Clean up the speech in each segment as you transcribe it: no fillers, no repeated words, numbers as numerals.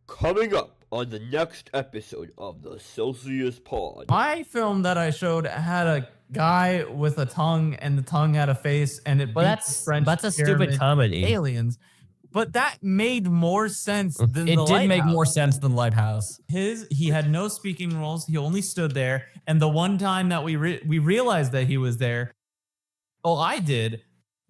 Coming up on the next episode of the Celsius Pod. My film that I showed had a guy with a tongue, and the tongue had a face, and it. Well, that's a stupid comedy. Aliens, but that made more sense than it the did make Lighthouse. more sense than Lighthouse. He had no speaking roles. He only stood there, and the one time that we realized that he was there, I did.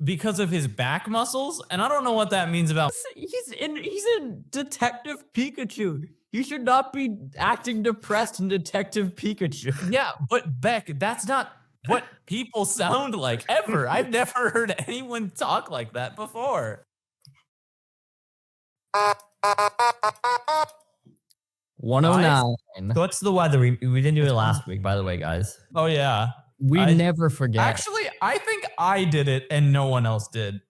Because of his back muscles, and I don't know what that means about. He's in Detective Pikachu. You should not be acting depressed in Detective Pikachu. Yeah, but Beck, that's not what people sound like ever. I've never heard anyone talk like that before. 109. So what's the weather? We didn't do it last week, by the way, guys. Oh yeah, We never forget. actually, I think I did it and no one else did.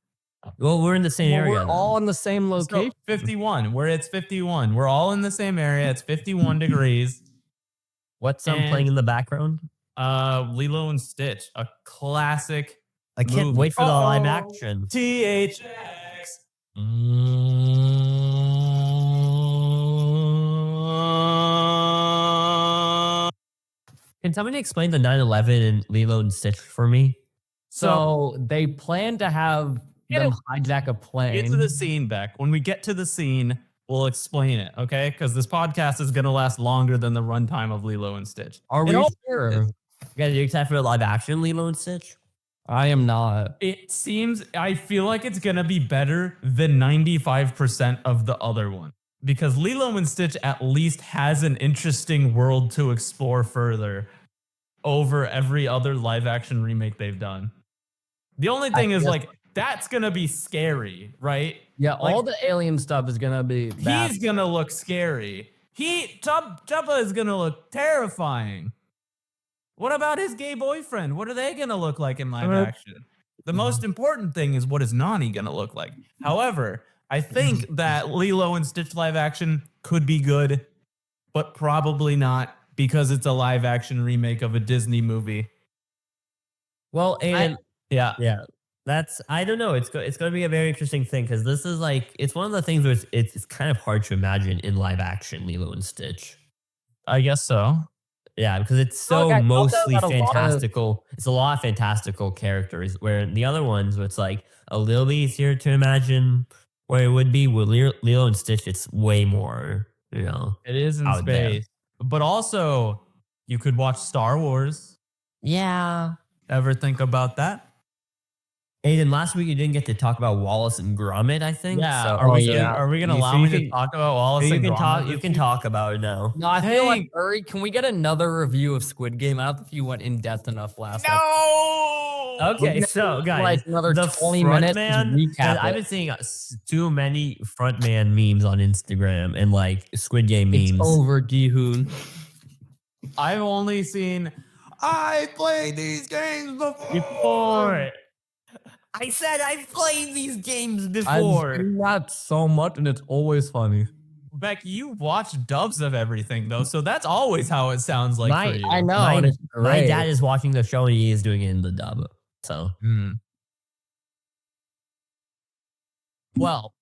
Well, we're in the same area. We're all in the same location. So 51, where it's 51. We're all in the same area. It's 51 degrees. What's and- playing in the background? Lilo and Stitch, a classic. I can't movie. wait for the live action. THX. Can somebody explain the 9/11 and Lilo and Stitch for me? So they plan to have them hijack a plane. Get to the scene, Beck. When we get to the scene, we'll explain it, okay? Because this podcast is going to last longer than the runtime of Lilo and Stitch. Are we sure? You guys, are you excited for the live action Lilo and Stitch? I am not. It seems, I feel like it's going to be better than 95% of the other one. Because Lilo and Stitch at least has an interesting world to explore further over every other live action remake they've done. The only thing is, like, that's going to be scary, right? Yeah, Like, all the alien stuff is gonna be bad. he's going to look scary. Tubba is going to look terrifying. What about his gay boyfriend? What are they going to look like in live action? The most important thing is, what is Nani going to look like? However, I think that Lilo and Stitch live action could be good, but probably not because it's a live action remake of a Disney movie. Well, and Yeah. I don't know. It's going to be a very interesting thing because this is like, it's one of the things where it's kind of hard to imagine in live action Lilo and Stitch. I guess so. Yeah, because it's so I thought mostly that a lot of- fantastical. It's a lot of fantastical characters. Where the other ones, it's like a little bit easier to imagine where it would be. With Lilo and Stitch, it's way more, It is in out there. space. But also, you could watch Star Wars. Yeah. Ever think about that? Aiden, last week you didn't get to talk about Wallace and Gromit, I think. Yeah. So Are we yeah. going to You- allow so me you to can- talk about Wallace you and can Gromit talk. this You can week? talk about it now. No, I feel like Dang. Uri, can we get another review of Squid Game? I don't think you went in depth enough last episode. No! Okay, so guys, Like another the 20 minutes to frontman. recap I've it. been seeing too many frontman memes on Instagram and like Squid Game memes. It's over, Jihoon. I've only seen, I played these games Before. I said I've played these games I've before. seen that so much, and it's always funny. Beck, you watch dubs of everything though, so that's always how it sounds like for you. I know, My, and it's my great. dad is watching the show and he is doing it in the dub. So Well,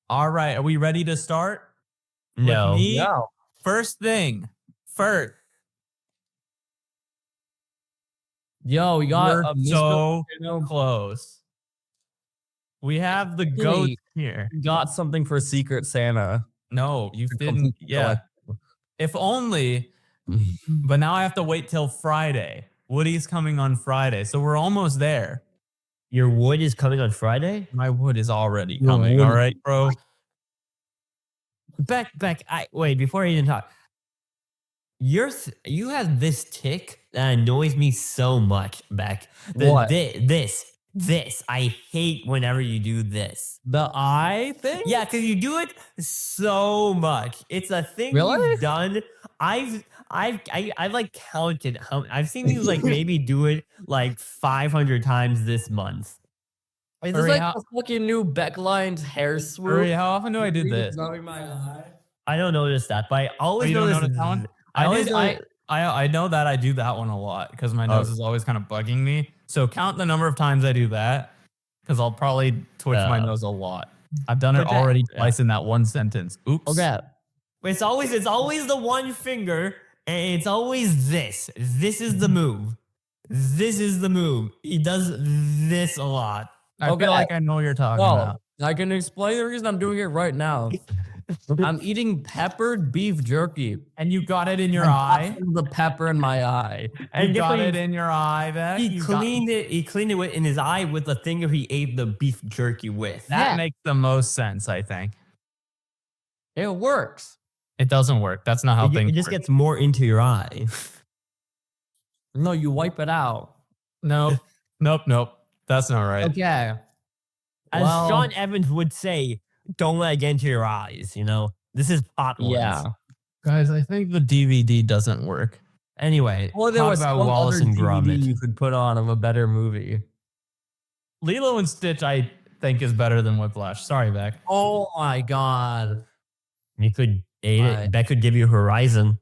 all right. Are we ready to start? no. With me? No. First thing, first. Yo, we got We're a so Mr. close. We have the goat here. We got something for Secret Santa. No, you To didn't. complete Yeah. If only. But now I have to wait till Friday. Woody's coming on Friday, so we're almost there. Your wood is coming on Friday? My wood is already Your coming. wood- All right, bro. Beck, wait, before I even talk. You have this tick that annoys me so much, Beck. What? This. I hate whenever you do this. The eye thing? Yeah, because you do it so much. It's a thing Really? you've done. I've like counted how I've seen you like maybe do it like 500 times this month. Is Hurry, this like how- the fucking new Beckline's hair swoop? Hurry, how often do I do this? I don't notice that, but I always you don't notice notice that one? I always know. I know that I do that one a lot because my nose is always kind of bugging me. So count the number of times I do that because I'll probably twitch my nose a lot. I've done it But that- already yeah. twice in that one sentence. Oops. Okay. It's always the one finger, and it's always this. This is the move. This is the move. He does this a lot. I Okay. feel like I know what you're talking Well, about. I can explain the reason I'm doing it right now. I'm eating peppered beef jerky. And you got it in your I got eye. some of the pepper in my eye. And You guess got what it in your eye, Beck. He You got- cleaned it. He cleaned it in his eye with the finger he ate the beef jerky with. That Yeah. makes the most sense, I think. It works. It doesn't work. That's not how It things just work. gets more into your eye. No, you wipe it out. Nope. Nope. That's not right. Okay. As Well- Sean Evans would say, "Don't let it get into your eyes." You know, this is hot ones. Yeah. Guys, I think the DVD doesn't work. Anyway, Well, there talk was about one Wallace other and DVD Gromit. you could put on of a better movie. Lilo and Stitch, I think, is better than Whiplash. Sorry, Beck. Oh my god. You could aid Why? it. Beck could give you Horizon.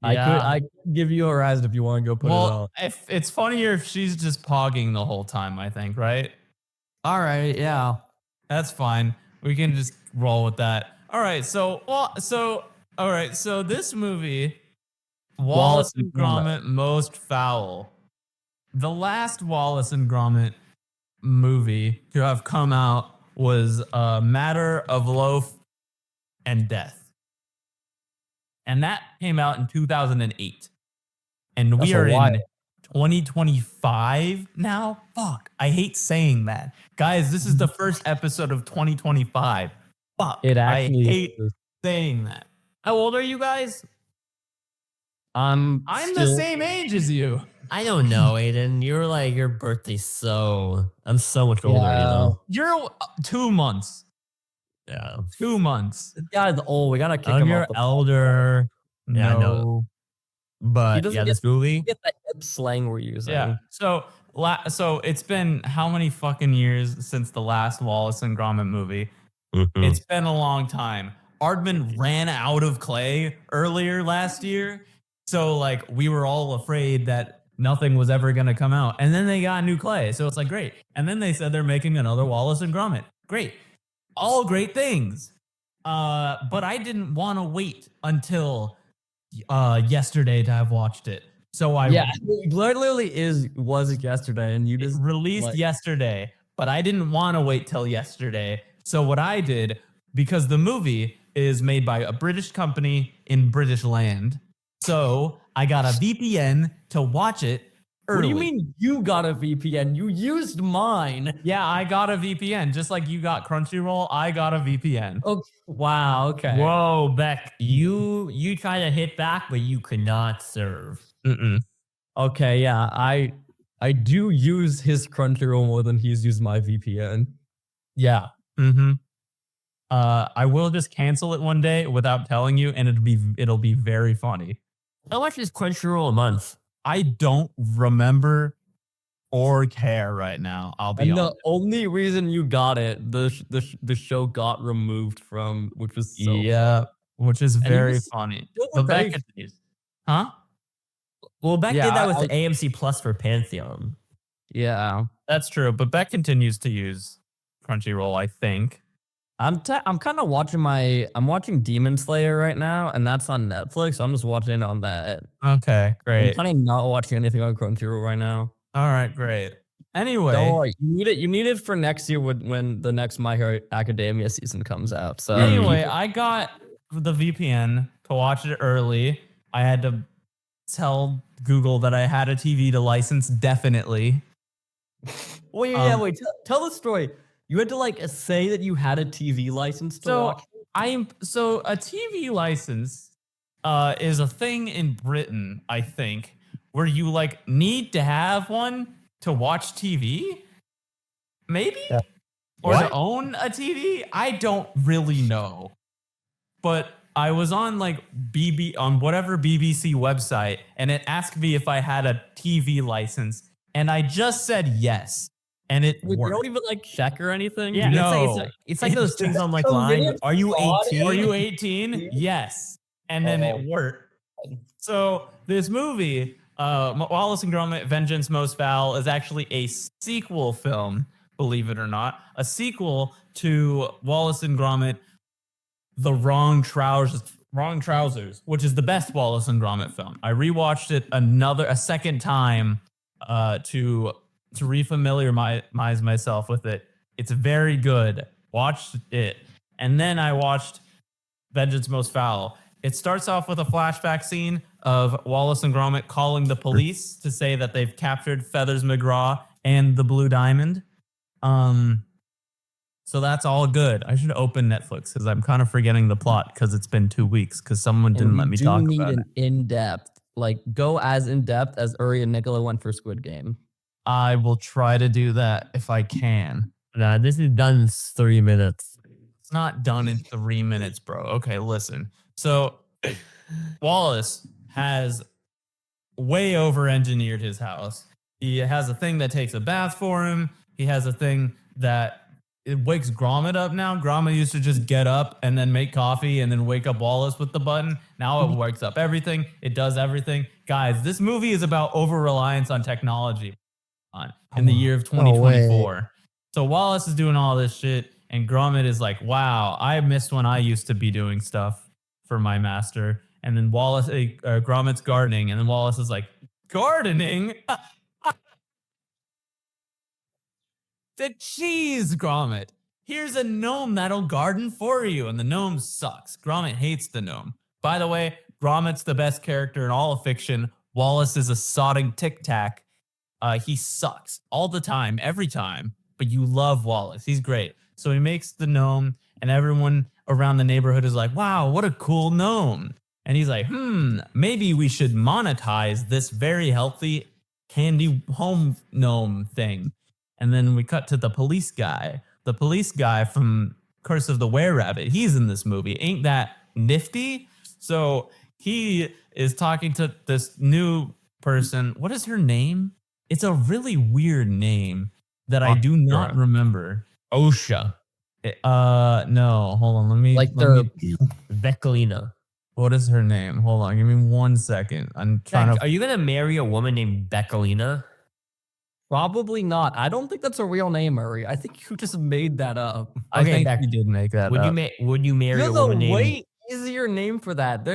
I could give you a rise if you want to go put it on. Well, if it's funnier if she's just pogging the whole time, I think, right? All right, yeah. That's fine. We can just roll with that. All right. So this movie, Wallace and Gromit, Most Foul. The last Wallace and Gromit movie to have come out was Matter of Loaf and Death. And that came out in 2008. And we That's a are while. in 2025 now. Fuck. I hate saying that. Guys, this is the first episode of 2025. Fuck. It actually I hate is. saying that. How old are you guys? I'm the still- same age as you. I don't know, Aiden. You're like your birthday's so. I'm so much older. Yeah. You know. You're 2 months. Yeah. 2 months. This guy's old. We gotta kick I'm him your off the elder. Yeah, I know. No. But doesn't yeah, get- this movie. Get the hip slang we're using. Yeah. So it's been how many fucking years since the last Wallace and Gromit movie? Mhm. It's been a long time. Aardman ran out of clay earlier last year. So like we were all afraid that nothing was ever going to come out. And then they got new clay. So it's like, great. And then they said they're making another Wallace and Gromit. Great. All great things. But I didn't want to wait until yesterday to have watched it. So I Yeah, it literally was yesterday, and you just released like- yesterday, but I didn't want to wait till yesterday. So what I did, because the movie is made by a British company in British land, so I got a VPN to watch it early. What do you mean you got a VPN? You used mine. Yeah, I got a VPN. Just like you got Crunchyroll, I got a VPN. Oh, wow. Okay. Whoa, Beck, you try to hit back, but you could not serve. Mm-mm. Okay. Yeah. I do use his Crunchyroll more than he's used my VPN. Yeah. Mm-hmm. I will just cancel it one day without telling you, and it'll be very funny. How much is Crunchyroll a month? I don't remember or care right now. I'll be And the honest. only reason you got it, the show got removed from, which was so Yeah, which is you very just funny. still The pay- Beck continues. Huh? Well, Beck Yeah, did that with I- the AMC Plus for Pantheon. yeah. That's true, but Beck continues to use Crunchyroll, I think. I'm kind of watching I'm watching Demon Slayer right now, and that's on Netflix. So I'm just watching it on that. Okay, I'm great. kind of not watching anything on Crunchyroll right now. All right, great. Anyway, Don't worry, you need it for next year when the next My Hero Academia season comes out. So anyway, I got the VPN to watch it early. I had to tell Google that I had a TV to license definitely. wait, tell the story. You had to like say that you had a TV license to So watch. so a TV license is a thing in Britain, I think, where you like need to have one to watch TV. Maybe? Yeah. Or What? to own a TV? I don't really know. But I was on like on whatever BBC website, and it asked me if I had a TV license, and I just said yes. And it Wait, you worked. don't even like check or anything. Yeah, No. it's like those things on like So line. weird. Are you Fraud. 18? Are you 18? Yes. And then it worked. So this movie, Wallace and Gromit: Vengeance Most Foul, is actually a sequel film believe it or not, a sequel to Wallace and Gromit, The Wrong Trousers, which is the best Wallace and Gromit film. I rewatched it a second time to refamiliarize myself with it. It's very good. Watched it. And then I watched Vengeance Most Foul. It starts off with a flashback scene of Wallace and Gromit calling the police to say that they've captured Feathers McGraw and the Blue Diamond. So that's all good. I should open Netflix because I'm kind of forgetting the plot because it's been 2 weeks because someone didn't let me talk about it. You need an in-depth, like go as in-depth as Uri and Nicola went for Squid Game. I will try to do that if I can. Nah, this is done in 3 minutes. It's not done in 3 minutes, bro. Okay, listen. So Wallace has way over-engineered his house. He has a thing that takes a bath for him. He has a thing that it wakes Gromit up now. Gromit used to just get up and then make coffee and then wake up Wallace with the button. Now it wakes up everything. It does everything. Guys, this movie is about over-reliance on technology in the year of 2024. So Wallace is doing all this shit and Gromit is like, wow, I missed when I used to be doing stuff for my master. And then Gromit's gardening. And then Wallace is like, gardening? The cheese, Gromit. Here's a gnome that'll garden for you. And the gnome sucks. Gromit hates the gnome. By the way, Gromit's the best character in all of fiction. Wallace is a sodding tic-tac. He sucks all the time, every time. But you love Wallace. He's great. So he makes the gnome, and everyone around the neighborhood is like, wow, what a cool gnome. And he's like, maybe we should monetize this very healthy candy home gnome thing. And then we cut to the police guy. The police guy from Curse of the Were-Rabbit. He's in this movie. Ain't that nifty? So he is talking to this new person. What is her name? It's a really weird name that I do not remember. OSHA. No, hold on. Let me Vecalina. What is her name? Hold on. Give me 1 second. I'm trying Beck, to. are you gonna marry a woman named Becalina? Probably not. I don't think that's a real name, Murray. I think you just made that up. I think Beck, you did make that would up. Would you marry a There's woman a named way easier name for that.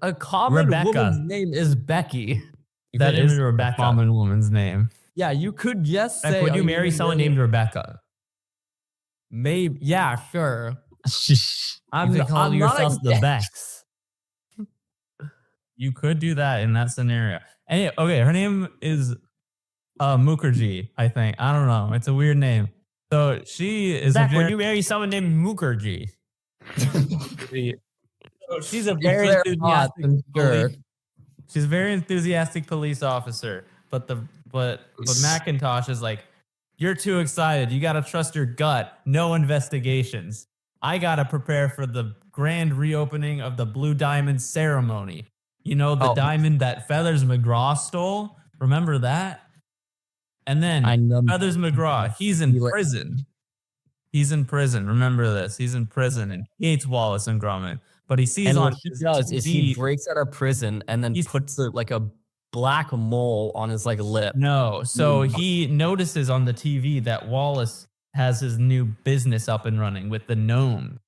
A common Rebecca? woman's name is Becky. That could is name her a Rebecca. common woman's name. Yeah, you could just Beck, say. would are you marry gonna someone named Rebecca? Maybe. Yeah, sure. You could call yourself the Becks. You could do that in that scenario. And okay, her name is Mukherjee, I think. I don't know. It's a weird name. So she is Beck, a would very, you marry someone named Mukherjee? she's a very they're enthusiastic hot, then sure. She's a very enthusiastic police officer, but Macintosh is like, you're too excited. You got to trust your gut. No investigations. I got to prepare for the grand reopening of the Blue Diamond ceremony. You know, the diamond that Feathers McGraw stole? Remember that? And then Feathers McGraw, he's in prison. He's in prison. Remember this. He's in prison and he hates Wallace and Gromit. But he sees And on what he does is he breaks out of prison and then He's- puts like a black mole on his like lip. No. So he notices on the TV that Wallace has his new business up and running with the gnome.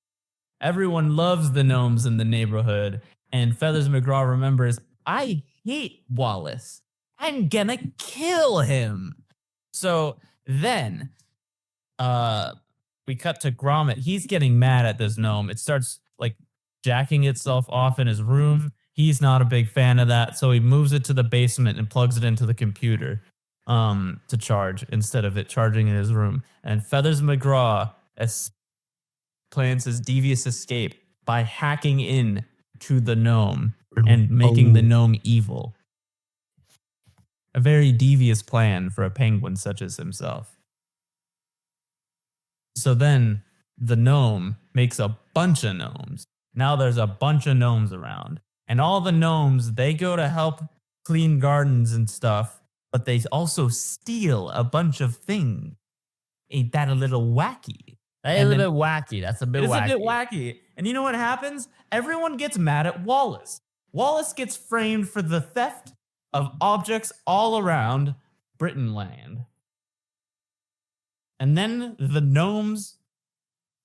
Everyone loves the gnomes in the neighborhood. And Feathers McGraw remembers, I hate Wallace. I'm gonna kill him. So then we cut to Gromit. He's getting mad at this gnome. It starts like jacking itself off in his room. He's not a big fan of that. So he moves it to the basement and plugs it into the computer to charge instead of it charging in his room. And Feathers McGraw plans his devious escape by hacking in to the gnome and making the gnome evil. A very devious plan for a penguin such as himself. So then the gnome makes a bunch of gnomes. Now there's a bunch of gnomes around. And all the gnomes, they go to help clean gardens and stuff, but they also steal a bunch of things. Ain't that a little wacky? That is a bit wacky. That's a bit wacky. It's a bit wacky. And you know what happens? Everyone gets mad at Wallace. Wallace gets framed for the theft of objects all around Britain land. And then the gnomes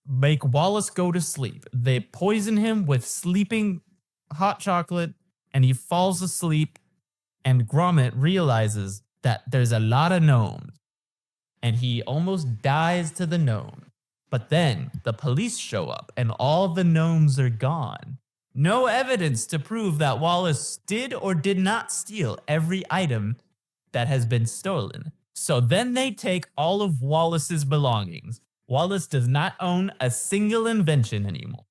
make Wallace go to sleep. They poison him with sleeping hot chocolate, and he falls asleep. And Gromit realizes that there's a lot of gnomes, and he almost dies to the gnome. But then the police show up, and all the gnomes are gone. No evidence to prove that Wallace did or did not steal every item that has been stolen. So then they take all of Wallace's belongings. Wallace does not own a single invention anymore.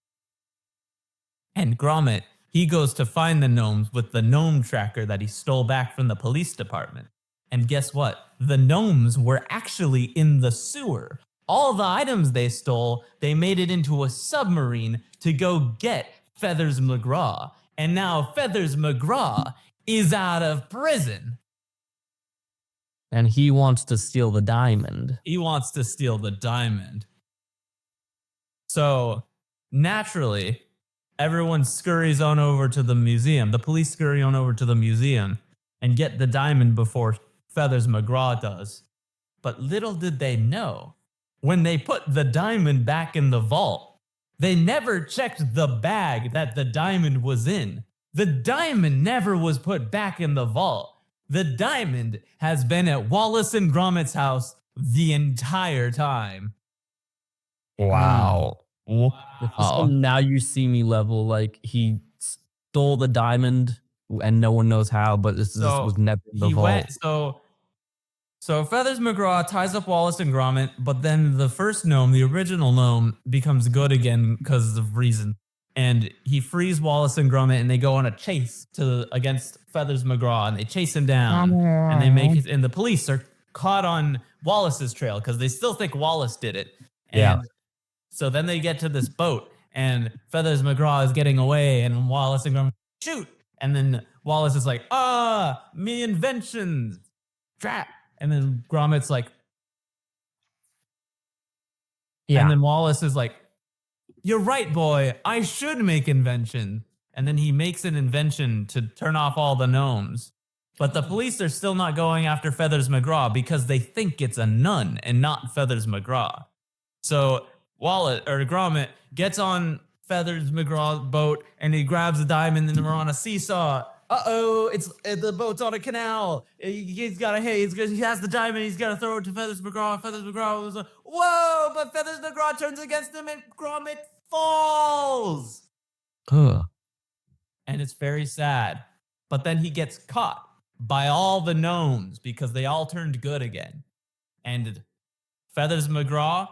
And Gromit, he goes to find the gnomes with the gnome tracker that he stole back from the police department. And guess what? The gnomes were actually in the sewer. All the items they stole, they made it into a submarine to go get Feathers McGraw. And now Feathers McGraw is out of prison. And he wants to steal the diamond. He wants to steal the diamond. So naturally, everyone scurries on over to the museum. The police scurry on over to the museum and get the diamond before Feathers McGraw does. But little did they know, when they put the diamond back in the vault, they never checked the bag that the diamond was in. The diamond never was put back in the vault. The diamond has been at Wallace and Gromit's house the entire time. Wow. Wow. Now you see me level, like he stole the diamond and no one knows how, but this was never in the vault. So Feathers McGraw ties up Wallace and Gromit, but then the first gnome, the original gnome, becomes good again because of reason. And he frees Wallace and Gromit, and they go on a chase against Feathers McGraw, and they chase him down, and they make it. And the police are caught on Wallace's trail because they still think Wallace did it. And so then they get to this boat, and Feathers McGraw is getting away, and Wallace and Gromit shoot, and then Wallace is like, me inventions, trap, and then Gromit's like, and then Wallace is like, you're right, boy. I should make invention. And then he makes an invention to turn off all the gnomes. But the police are still not going after Feathers McGraw because they think it's a nun and not Feathers McGraw. So Gromit gets on Feathers McGraw's boat and he grabs a diamond and we're on a seesaw. The boat's on a canal. He has the diamond. He's got to throw it to Feathers McGraw. Feathers McGraw was like, whoa! But Feathers McGraw turns against him and Gromit falls. And it's very sad. But then he gets caught by all the gnomes because they all turned good again. And Feathers McGraw,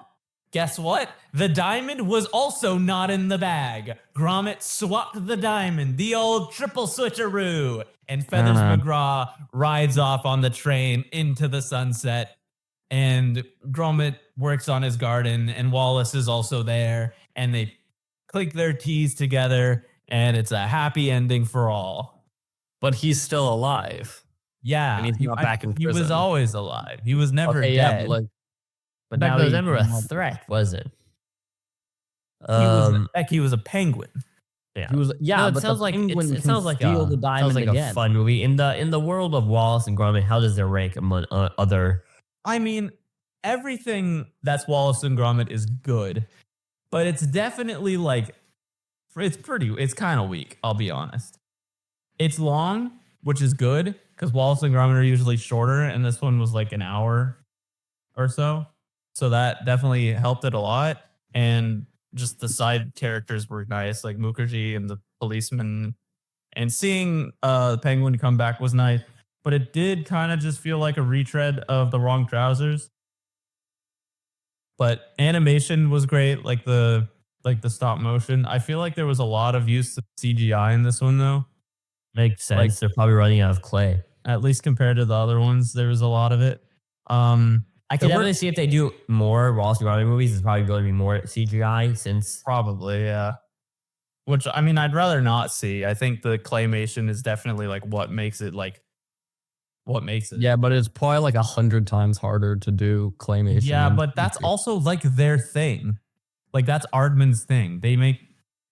guess what? The diamond was also not in the bag. Gromit swapped the diamond, the old triple switcheroo. And Feathers McGraw rides off on the train into the sunset. And Gromit works on his garden, and Wallace is also there. And they clink their teas together, and it's a happy ending for all. But he's still alive. Yeah. And he's not back in prison. He was always alive. He was never dead. Yeah, but Beck now was he never a threat, was it? He was a penguin. Yeah. He was, No, it but sounds the like penguin it sounds like steal the diamond sounds like again. a fun movie. In the world of Wallace and Gromit, how does it rank among other? I mean, everything that's Wallace and Gromit is good, but it's definitely it's kind of weak. I'll be honest. It's long, which is good because Wallace and Gromit are usually shorter, and this one was like an hour or so. So that definitely helped it a lot. And just the side characters were nice, like Mukherjee and the policeman. And seeing the penguin come back was nice. But it did kind of just feel like a retread of The Wrong Trousers. But animation was great, like the stop motion. I feel like there was a lot of use of CGI in this one, though. Makes sense. Like- They're probably running out of clay. At least compared to the other ones, there was a lot of it. I can definitely see if they do more Wallace and Gromit movies, it's probably going to be more CGI since. Probably, yeah. Which, I mean, I'd rather not see. I think the claymation is definitely like what makes it. Yeah, but it's probably like 100 times harder to do claymation. Yeah, than but that's CGI. also like their thing. Like that's Aardman's thing. They make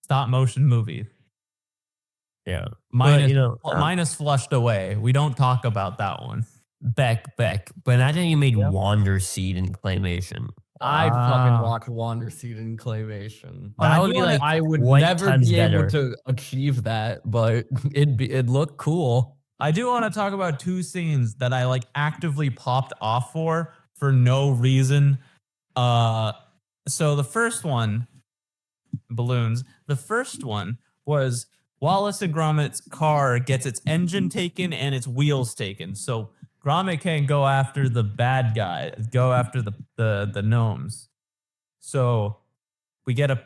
stop motion movies. Yeah. Minus, But, minus Flushed Away. We don't talk about that one. Beck. But imagine you made Wander Seed in claymation. I'd fucking watch Wander Seed in claymation. That would be like I would 20 never times be able better. to achieve that, but it'd look cool. I do want to talk about 2 scenes that I like actively popped off for no reason. So the first one, balloons. The first one was Wallace and Gromit's car gets its engine taken and its wheels taken. So Gromit can't go after the bad guy, go after the gnomes. So we get a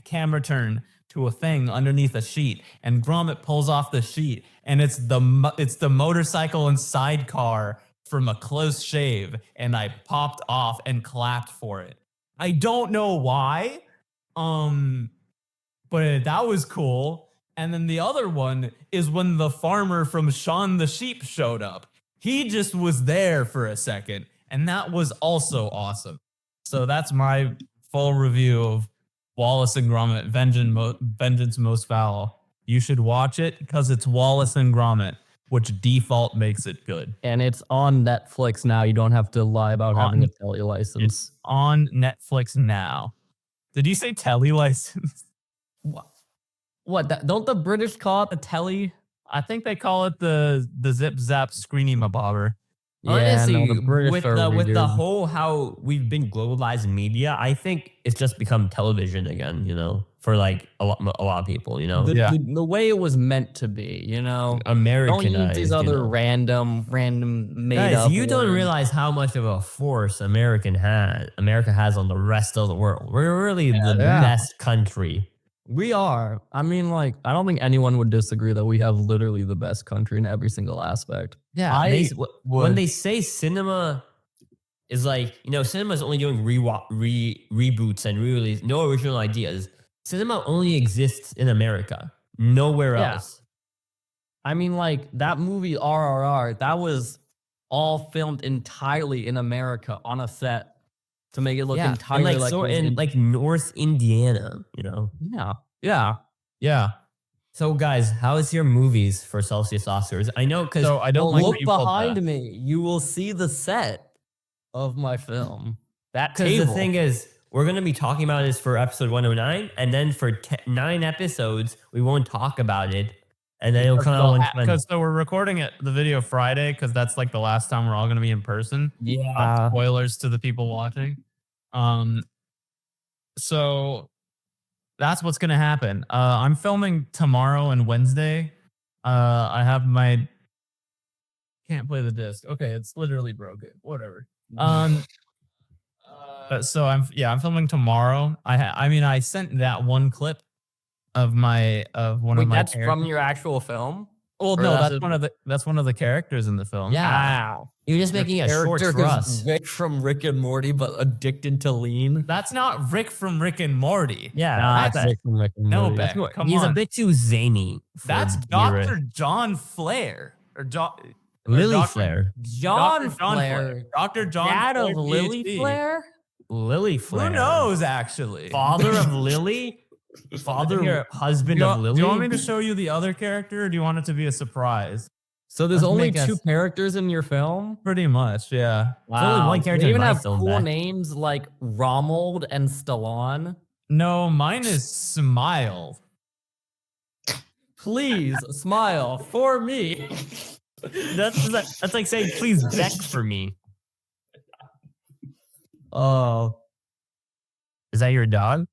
camera turn to a thing underneath a sheet, and Gromit pulls off the sheet, and it's the motorcycle and sidecar from A Close Shave, and I popped off and clapped for it. I don't know why, but that was cool. And then the other one is when the farmer from Shaun the Sheep showed up. He just was there for a second, and that was also awesome. So that's my full review of Wallace and Gromit, Vengeance Most Foul. You should watch it because it's Wallace and Gromit, which default makes it good. And it's on Netflix now. You don't have to lie about having a telly license. It's on Netflix now. Did you say telly license? What? Don't the British call it the telly? I think they call it the zip zap screeny mabobber. Honestly, no, the British with are the weird. whole how we've been globalized in media, I think it's just become television again. For like a lot of people. The way it was meant to be, Americanized. Don't use these other random made Guys, up you don't words. realize how much of a force America has on the rest of the world. We're really the best country. We are. I mean, like, I don't think anyone would disagree that we have literally the best country in every single aspect. Yeah. When they say cinema is like, cinema is only doing reboots and re-release, no original ideas. Cinema only exists in America, nowhere else. I mean, like, that movie RRR, that was all filmed entirely in America on a set to make it look entirely and like North Indiana, Yeah. So guys, how is your movies for Celsius Oscars? I know because I don't like look what you pulled behind that. me. You will see the set of my film. That because table. the thing is, we're going to be talking about this for episode 109, and then for 9 episodes, we won't talk about it, and then it'll come out because so we're recording the video Friday because that's like the last time we're all going to be in person. Yeah. Spoilers to the people watching. So that's what's going to happen. I'm filming tomorrow and Wednesday. I have my can't play the disc. Okay, it's literally broken. Whatever. So I'm filming tomorrow. I sent that one clip of one of my that's characters. from your actual film? Well, no, that's one of the characters in the film. Yeah. You're just making a short thrust. Rick from Rick and Morty, but addicted to lean. That's not Rick from Rick and Morty. Yeah, That's Rick from Rick and No, Morty. Beck, come he's on. a bit too zany. That's Dr. John Flair. Lily Flair. John Flair. Dr. John Dad Flair, of Lily PhD. Flair? Lily Flair. Who knows, actually? Father of Lily? Husband of Lily? Do you want me to show you the other character, or do you want it to be a surprise? So there's Let's only make 2 characters in your film? Pretty much, yeah. There's only one character They in even my have film, cool Beck. names like Romold and Stallone. No, mine is Smile. Please smile for me. That's like saying, please Beck for me. Oh. Is that your dog?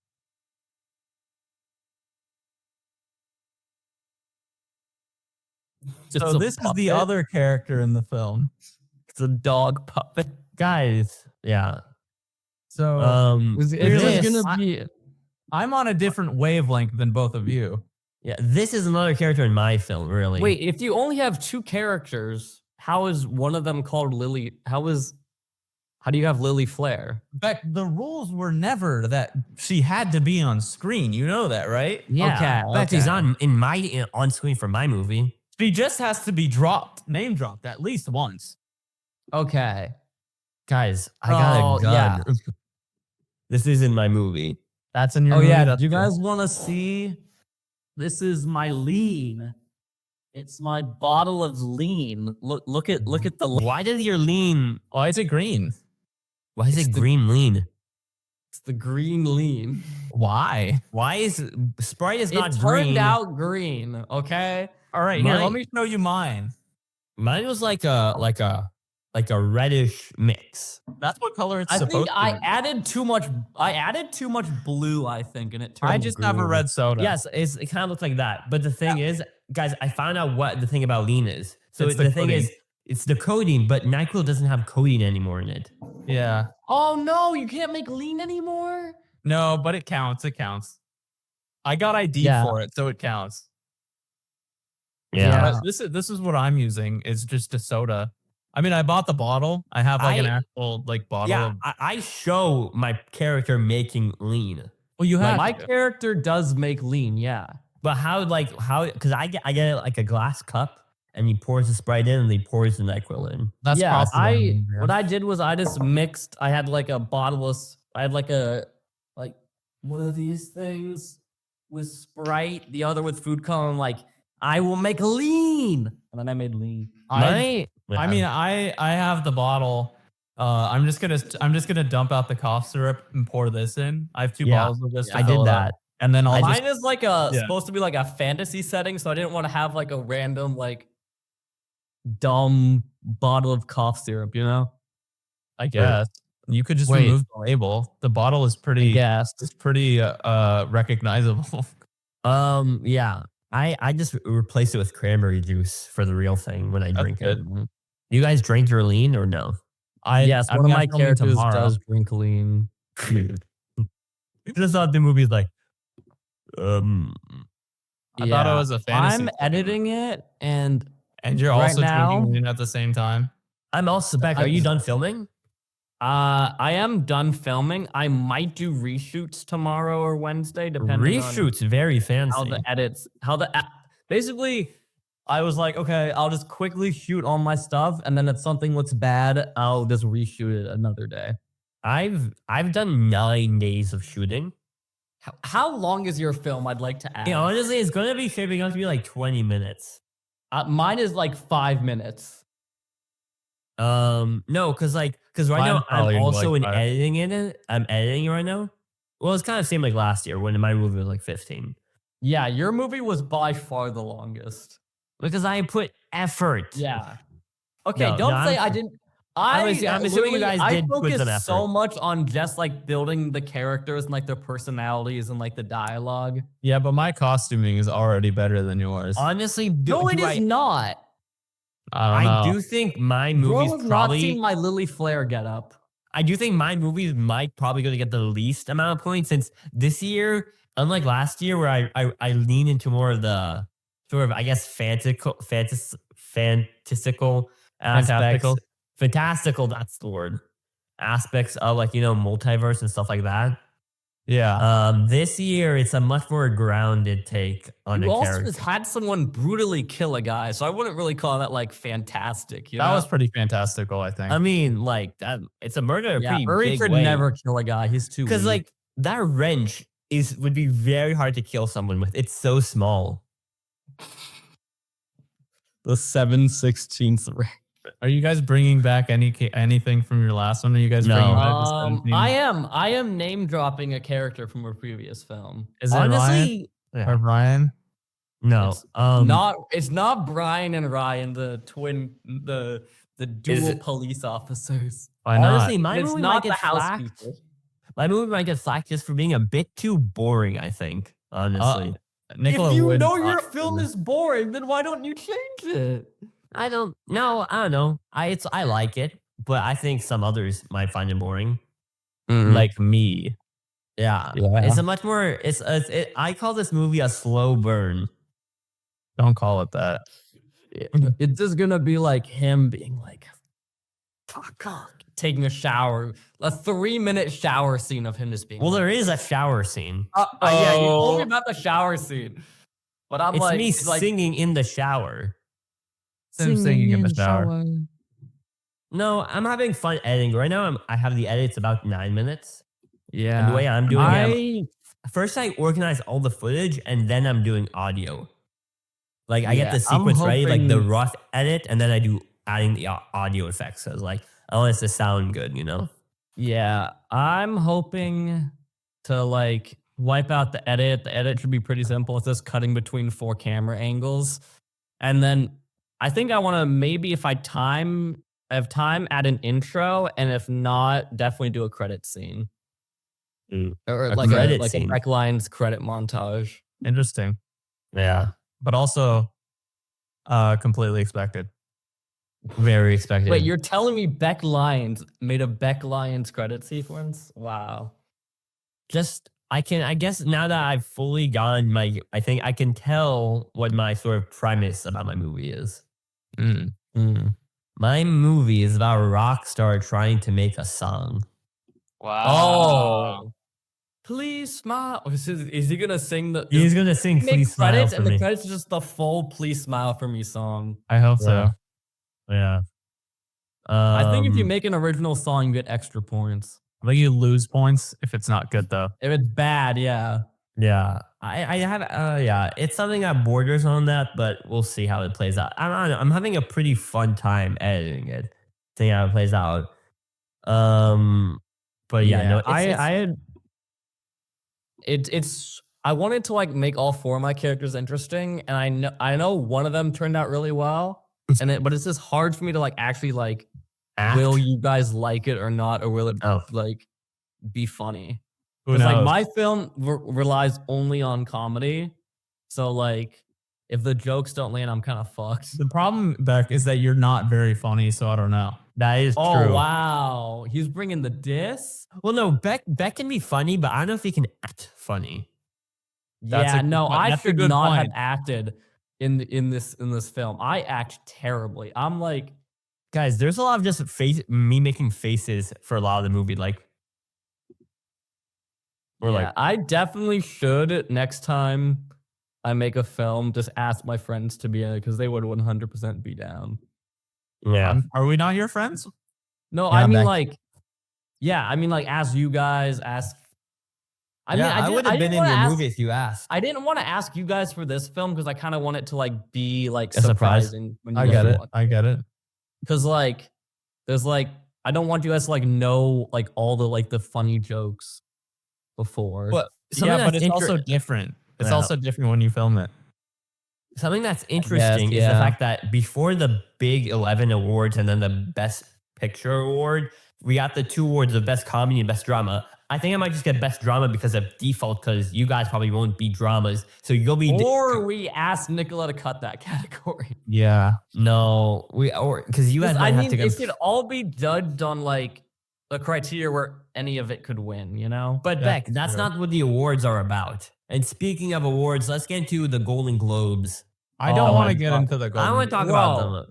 So this is the other character in the film. It's a dog puppet. Guys, yeah. So It's gonna be. I'm on a different wavelength than both of you. Yeah, this is another character in my film, really. Wait, if you only have 2 characters, how is one of them called Lily? How do you have Lily Flair? Beck, the rules were never that she had to be on screen. You know that, right? Yeah. Okay, But she's on screen for my movie. She just has to be name dropped at least once. Okay. Guys, I got a gun. yeah. This is in my movie. That's in your Oh movie. yeah. That's Do you true. guys want to see? This is my lean. It's my bottle of lean. Look at the. Why does your lean? Why is it green? Why is it green lean? It's the green lean. Why? Why is Sprite is not It green? turned out green. Okay. All right, here, let me show you mine. Mine was like a reddish mix. That's what color it's I supposed think to I be. added too much. I added too much blue. I think, and it turned. I just have a green. red soda. Yes, it kind of looks like that. But the thing is, guys, I found out what the thing about lean is. So It's the the thing is, codeine. it's the codeine, but NyQuil doesn't have codeine anymore in it. Yeah. Oh no, you can't make lean anymore. No, but it counts. It counts. I got ID for it, so it counts. Yeah. But this is what I'm using. It's just a soda. I mean, I bought the bottle. I have like an actual like bottle. Yeah, Of, I show my character making lean. well, you have My character does make lean. Yeah. But how? Because I get like a glass cup, and he pours the Sprite in, and he pours the NyQuil in. That's yeah. probably What I did was I just mixed. I had like a bottle of. I had like one of these things with Sprite, the other with food color. I'm like, I will make lean, and then I made lean. I mean, I have the bottle. I'm just gonna dump out the cough syrup and pour this in. I have two bottles of this. Yeah, to I fill did it up. that. And then I'll Mine is like Yeah. supposed to be like a fantasy setting, so I didn't want to have like a random like dumb bottle of cough syrup, you know? I guess you could just Wait. remove the label. The bottle is pretty. Yes. It's pretty recognizable. Yeah. I just replaced it with cranberry juice for the real thing when I That's drink good. it. You guys drink your lean or no? Yes, I one of mean, my I'm filming characters tomorrow. does drink lean. Just thought the movie's like, I thought it was a fantasy. I'm editing it, and And you're right also now- drinking lean at the same time. I'm also Beck. Are you done filming? I am done filming. I might do reshoots tomorrow or Wednesday, depending on Reshoots, very fancy. how the edits, basically. I was like, okay, I'll just quickly shoot all my stuff, and then if something looks bad, I'll just reshoot it another day. I've done 9 days of shooting. How long is your film? I'd like to ask. Yeah, honestly, it's gonna be shaping up to be like 20 minutes. Mine is like 5 minutes. No, because right Mine's now probably I'm also like in 5. editing it. I'm editing it right now. Well, it's kind of same like last year when my movie was like 15. Yeah, your movie was by far the longest. Because I put effort. Yeah. Okay, No, don't no, say I'm- I didn't. I'm assuming you guys did put some focused so effort. much on just like building the characters and like their personalities and like the dialogue. Yeah, but my costuming is already better than yours. Honestly, No, it is not. I don't know. I do think my Bro movie's has not probably. seen my Lily Flair get up. I do think my movies might probably going to get the least amount of points since this year, unlike last year where I lean into more of the sort of, I guess, fantastical aspects. Fantastical, that's the word. Aspects of like, multiverse and stuff like that. Yeah. This year it's a much more grounded take on You a also character. just had someone brutally kill a guy, so I wouldn't really call that like fantastic. You That know? was pretty fantastical, I think. I mean, like that. It's a murder. In a Yeah, pretty Uri big could way. never kill a guy. He's too Because weak. like that wrench would be very hard to kill someone with. It's so small. the 7/16 rank. Are you guys bringing back anything from your last one? Are you guys No. bringing back the 17? I am name dropping a character from a previous film. Is it Honestly, Ryan? Or Ryan? no. It's not Brian and Ryan, the dual police officers. Why not? Honestly, my It's movie not might the get house flack. people. My movie might get flack just for being a bit too boring. I think. Honestly, Nicola if you would know not your do film that. is boring, then why don't you change it? I don't know. I like it, but I think some others might find it boring. Like me. Yeah. Yeah. It's a much more. I call this movie a slow burn. Don't call it that. It's just gonna be like him being like, fuck off, taking a shower. A 3-minute shower scene of him just being. Well, there is a shower scene. yeah, you told Oh. me about the shower scene, but I'm It's like, me it's like singing in the shower. Him singing in the shower. No, I'm having fun editing right now. I have the edits about 9 minutes. yeah. And the way I'm doing it, first I organize all the footage and then I'm doing audio. Like I get the I'm sequence ready, like the hoping- rough edit, and then I do adding the audio effects. So like I want it to sound good, you know? Yeah, I'm hoping to like wipe out the edit. The edit should be pretty simple. It's just cutting between 4 camera angles. And then I think I want to maybe if I have time, add an intro, and if not, definitely do a credit scene. Or A like credit a scene. Beck Lines credit montage. Interesting, Yeah. but also completely expected. Very expected. Wait, you're telling me Beck Lines made a Beck Lines credit sequence? Wow. I guess now that I've fully gotten I think I can tell what my sort of premise about my movie is. My movie is about a rock star trying to make a song. Oh. Please smile. Is he gonna sing the? He's gonna sing make "Please Smile" credits, for and the me. credits is just the full "Please Smile for Me" song. I hope so. Yeah. I think if you make an original song, you get extra points. I think you lose points if it's not good though. If it's bad, yeah. yeah, I have yeah, it's something that borders on that, but we'll see how it plays out. I'm having a pretty fun time editing it, seeing how it plays out. But yeah, no, I wanted to like make all 4 of my characters interesting, and I know one of them turned out really well, but it's just hard for me to like actually like, will you guys like it or not, or will it like be funny? Because like my film relies only on comedy, so like if the jokes don't land, I'm kind of fucked. The problem, Beck, is that you're not very funny, so I don't know. That is true. Oh wow, he's bringing the diss. Well, no, Beck can be funny, but I don't know if he can act funny. I that's a should good not have point. acted in this film. I act terribly. I'm like, Guys, there's a lot of just me making faces for a lot of the movie, like. I definitely should next time I make a film just ask my friends to be in it because they would 100% be down. Yeah. Are we not your friends? No, Yeah, I mean Beck. like ask you guys, ask. I would have been in your movie if you asked. I didn't want to ask you guys for this film because I kind of want it to like be like A surprise. surprising. When you I guys get it. watch I get it. Because like, there's like, I don't want you guys to like know like all the like the funny jokes before. But Yeah, but it's also different. It's Yeah. also different when you film it. something that's interesting is the fact that before the big 11 awards and then the Best Picture award, we got the 2 awards of Best Comedy and Best Drama. I think I might just get Best Drama because of default, because you guys probably won't be dramas. So you'll be. Or we asked Nicola to cut that category. Yeah. No, because you guys might have to go. It could all be judged on like a criteria where any of it could win, you know? But Beck, that's not what the awards are about. And speaking of awards, let's get into the Golden Globes. I don't want to get into the I want to talk about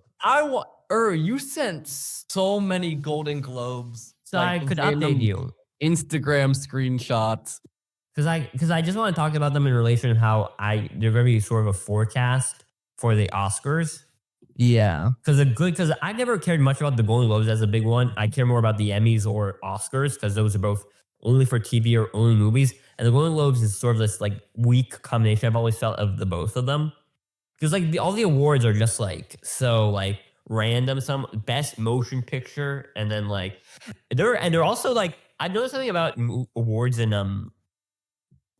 them. You sent so many Golden Globes. So I could update you. Instagram screenshots. Because I just want to talk about them in relation to how they're going to be sort of a forecast for the Oscars. Yeah. Because I never cared much about the Golden Globes as a big one. I care more about the Emmys or Oscars because those are both only for TV or only movies. And the Golden Globes is sort of this like weak combination I've always felt of the both of them. Because like all the awards are just like so like random. Some Best Motion Picture, and then like they're also like, I noticed something about awards and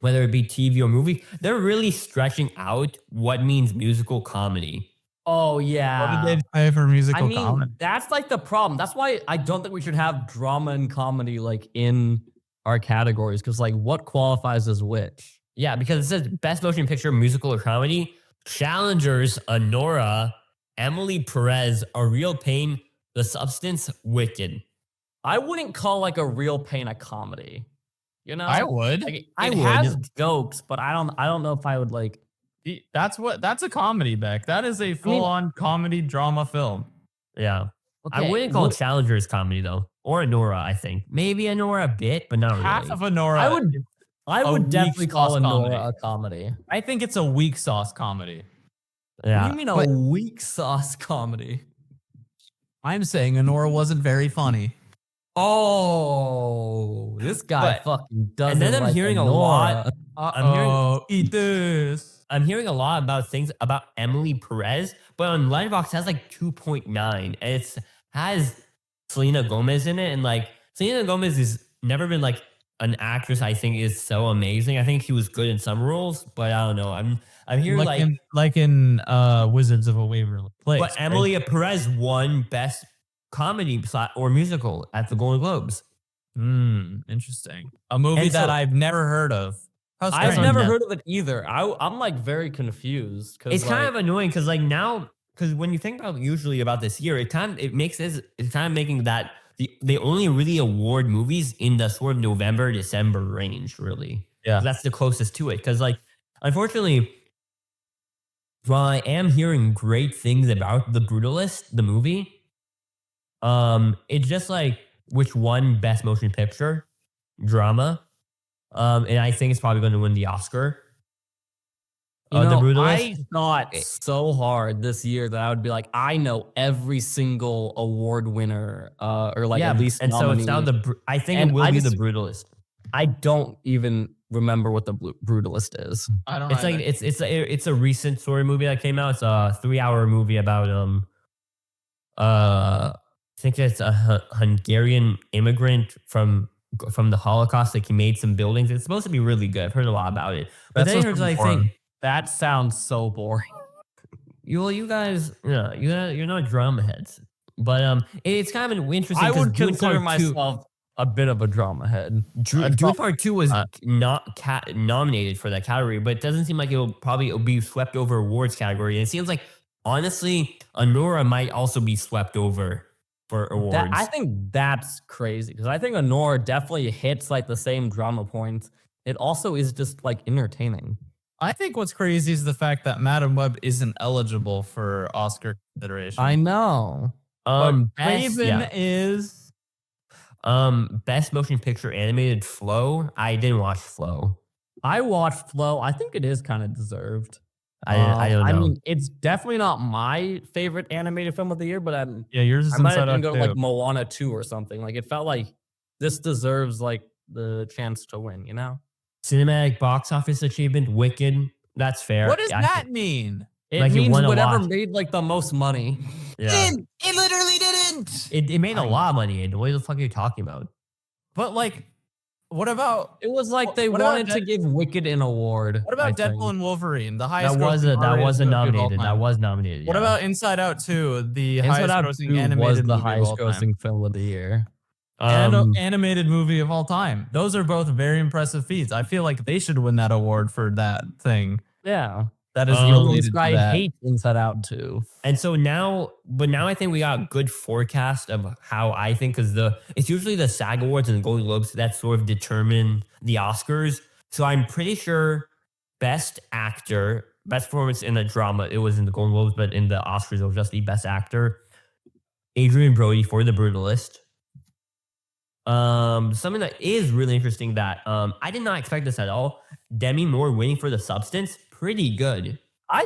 whether it be TV or movie, they're really stretching out what means musical comedy. Oh yeah. What did they pay for musical comedy? That's like the problem. That's why I don't think we should have drama and comedy like in our categories, because like what qualifies as which? Yeah, because it says Best Motion Picture, Musical or Comedy. Challengers: Anora, Emily Perez, A Real Pain, The Substance, Wicked. I wouldn't call like A Real Pain a comedy. You know? I would. Like, I it would. has jokes, but I don't know if I would like. That's a comedy, Beck. That is a full-on comedy drama film. Yeah. Okay, I wouldn't call Challengers comedy though. Or Anora, I think. Maybe Anora a bit, but not Half really. of Anora. I a would definitely weak call sauce Anora a comedy. I think it's a weak sauce comedy. Yeah. What do you mean a weak sauce comedy? I'm saying Anora wasn't very funny. Oh, this guy But- fucking doesn't. and then I'm like hearing a Anora. lot. I'm hearing Eat this. I'm hearing a lot about things about Emily Perez, but on Letterboxd it has like 2.9, and it has Selena Gomez in it, and like Selena Gomez has never been like an actress I think is so amazing. I think she was good in some roles, but I don't know. I'm hearing like in Wizards of a Waverly Place. but Emily Perez won Best Comedy or Musical at the Golden Globes. Interesting. A movie And that so- I've never heard of. How I've strange. never heard of it either. I'm like very confused because It's kind of annoying because like now, because when you think about usually about this year, it's kind of making that they only really award movies in the sort of November, December range, really. Yeah. That's the closest to it. Because like, unfortunately, while I am hearing great things about The Brutalist, the movie, it's just like which won Best Motion Picture Drama. And I think it's probably going to win the Oscar. You know, The Brutalist. I thought so hard this year that I would be like, I know every single award winner, or like at least and so it's now nominee. I think And it will I be just- The Brutalist. I don't even remember what the Brutalist is. I don't It's know. like it's a recent story movie that came out. It's a 3-hour movie about I think it's a Hungarian immigrant from the Holocaust. Like he made some buildings. It's supposed to be really good. I've heard a lot about it. But That then sounds here's like boring. thing. That sounds so boring. You guys, you're not drama heads. But it's kind of interesting. I 'cause would Dune consider Part 2 myself a bit of a drama head. Dune Part 2 was not nominated for that category, but it doesn't seem like it'll be swept over awards category. And it seems like, honestly, Honora might also be swept over for awards. I think that's crazy because I think Honora definitely hits like the same drama points. It also is just like entertaining. I think what's crazy is the fact that Madam Web isn't eligible for Oscar consideration. I know. best, Raven yeah. is. Best motion picture animated Flow. I didn't watch Flow. I watched Flow. I think it is kind of deserved. I don't know. I mean, it's definitely not my favorite animated film of the year, but Yeah, yours is I might have Inside been Out go like too. Moana 2 or something. Like it felt like this deserves like the chance to win, you know? Cinematic box office achievement, Wicked. That's fair. What does I that think- mean? It Like, it means won a whatever lot. made like the most money. Yeah. It literally didn't. It made a lot of money. And what the fuck are you talking about? But like, what about It was like they What about wanted to give Wicked an award. what about I think. Deadpool and Wolverine, the That highest was grossing R-rated movie of all nominated. time? That was nominated. What yeah. about Inside Out 2, the Inside highest Out grossing 2 animated was the movie highest of all time? grossing film of the year. Animated movie of all time. Those are both very impressive feats. I feel like they should win that award for that thing. Yeah. That is Um, related This to guy that. hates Inside Out too. And so now I think we got a good forecast of how I think, because it's usually the SAG Awards and the Golden Globes that sort of determine the Oscars. So I'm pretty sure Best Actor, Best Performance in a Drama, it was in the Golden Globes, but in the Oscars it was just the Best Actor. Adrian Brody for The Brutalist. Something that is really interesting that I did not expect this at all. Demi Moore winning for The Substance, pretty good. I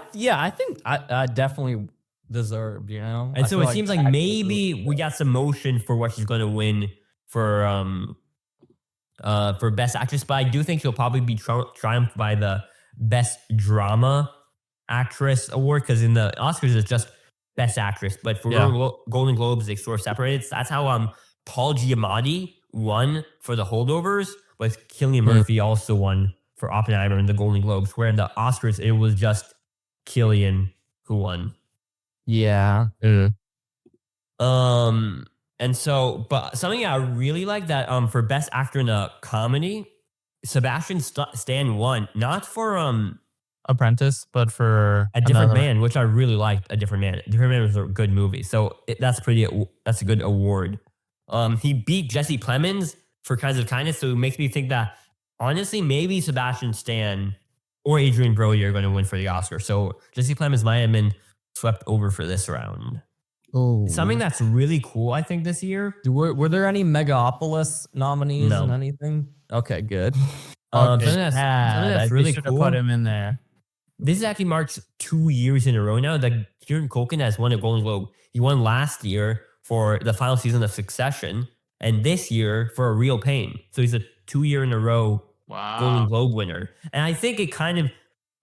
think I definitely deserved, you know? And I so feel it seems like that maybe we got some motion for what she's going to win for Best Actress, but I do think she'll probably be triumphed by the Best Drama Actress award, because in the Oscars it's just Best Actress, but for Golden Globes they sort of separated. That's how Paul Giamatti won for The Holdovers, but Cillian Murphy also won for Oppenheimer in the Golden Globes, where in the Oscars it was just Cillian who won. Yeah. And so, but something I really like that for Best Actor in a Comedy, Sebastian Stan won, not for Apprentice, but for A Different another- Man, which I really liked. A Different Man. A Different Man was a good movie, so that's a good award. He beat Jesse Plemons for Kinds of Kindness, so it makes me think that honestly maybe Sebastian Stan or Adrian Brody are going to win for the Oscar. So Jesse Plemons might have been swept over for this round. Oh. Something that's really cool, I think, this year. Were there any Megapolis nominees No. and anything? Okay, good. Something that's They really should have cool. put him in there. This actually marks 2 years in a row now that Kieran Culkin has won a Golden Globe. He won last year for the final season of Succession, and this year for A Real Pain. So he's a 2 year in a row Golden Globe winner. And I think it kind of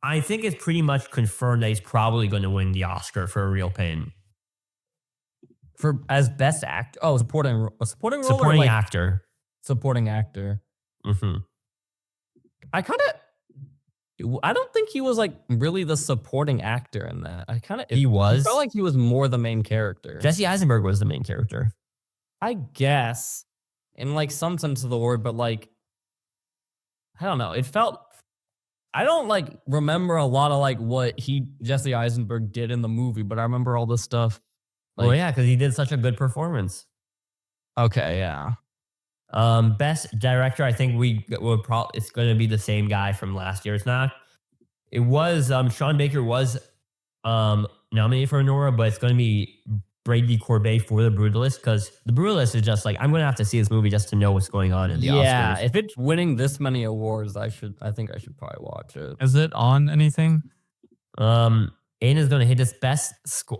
I think it's pretty much confirmed that he's probably going to win the Oscar for A Real Pain. For as best actor. Oh, supporting role or Supporting like actor. supporting actor. Mm-hmm. I don't think he was like really the supporting actor in that. He was. It felt like he was more the main character. Jesse Eisenberg was the main character. I guess, in like some sense of the word, but like, I don't know. It felt. I don't like remember a lot of like what Jesse Eisenberg did in the movie, but I remember all this stuff. Well, yeah, because he did such a good performance. Okay, yeah. Best director, I think it's going to be the same guy from last year. It's not. It was Sean Baker was nominated for a Nora, but it's going to be Brady Corbet for The Brutalist, because The Brutalist is just like, I'm going to have to see this movie just to know what's going on in the Oscars. Yeah, if it's winning this many awards, I think I should probably watch it. Is it on anything? Aiden is going to hit this best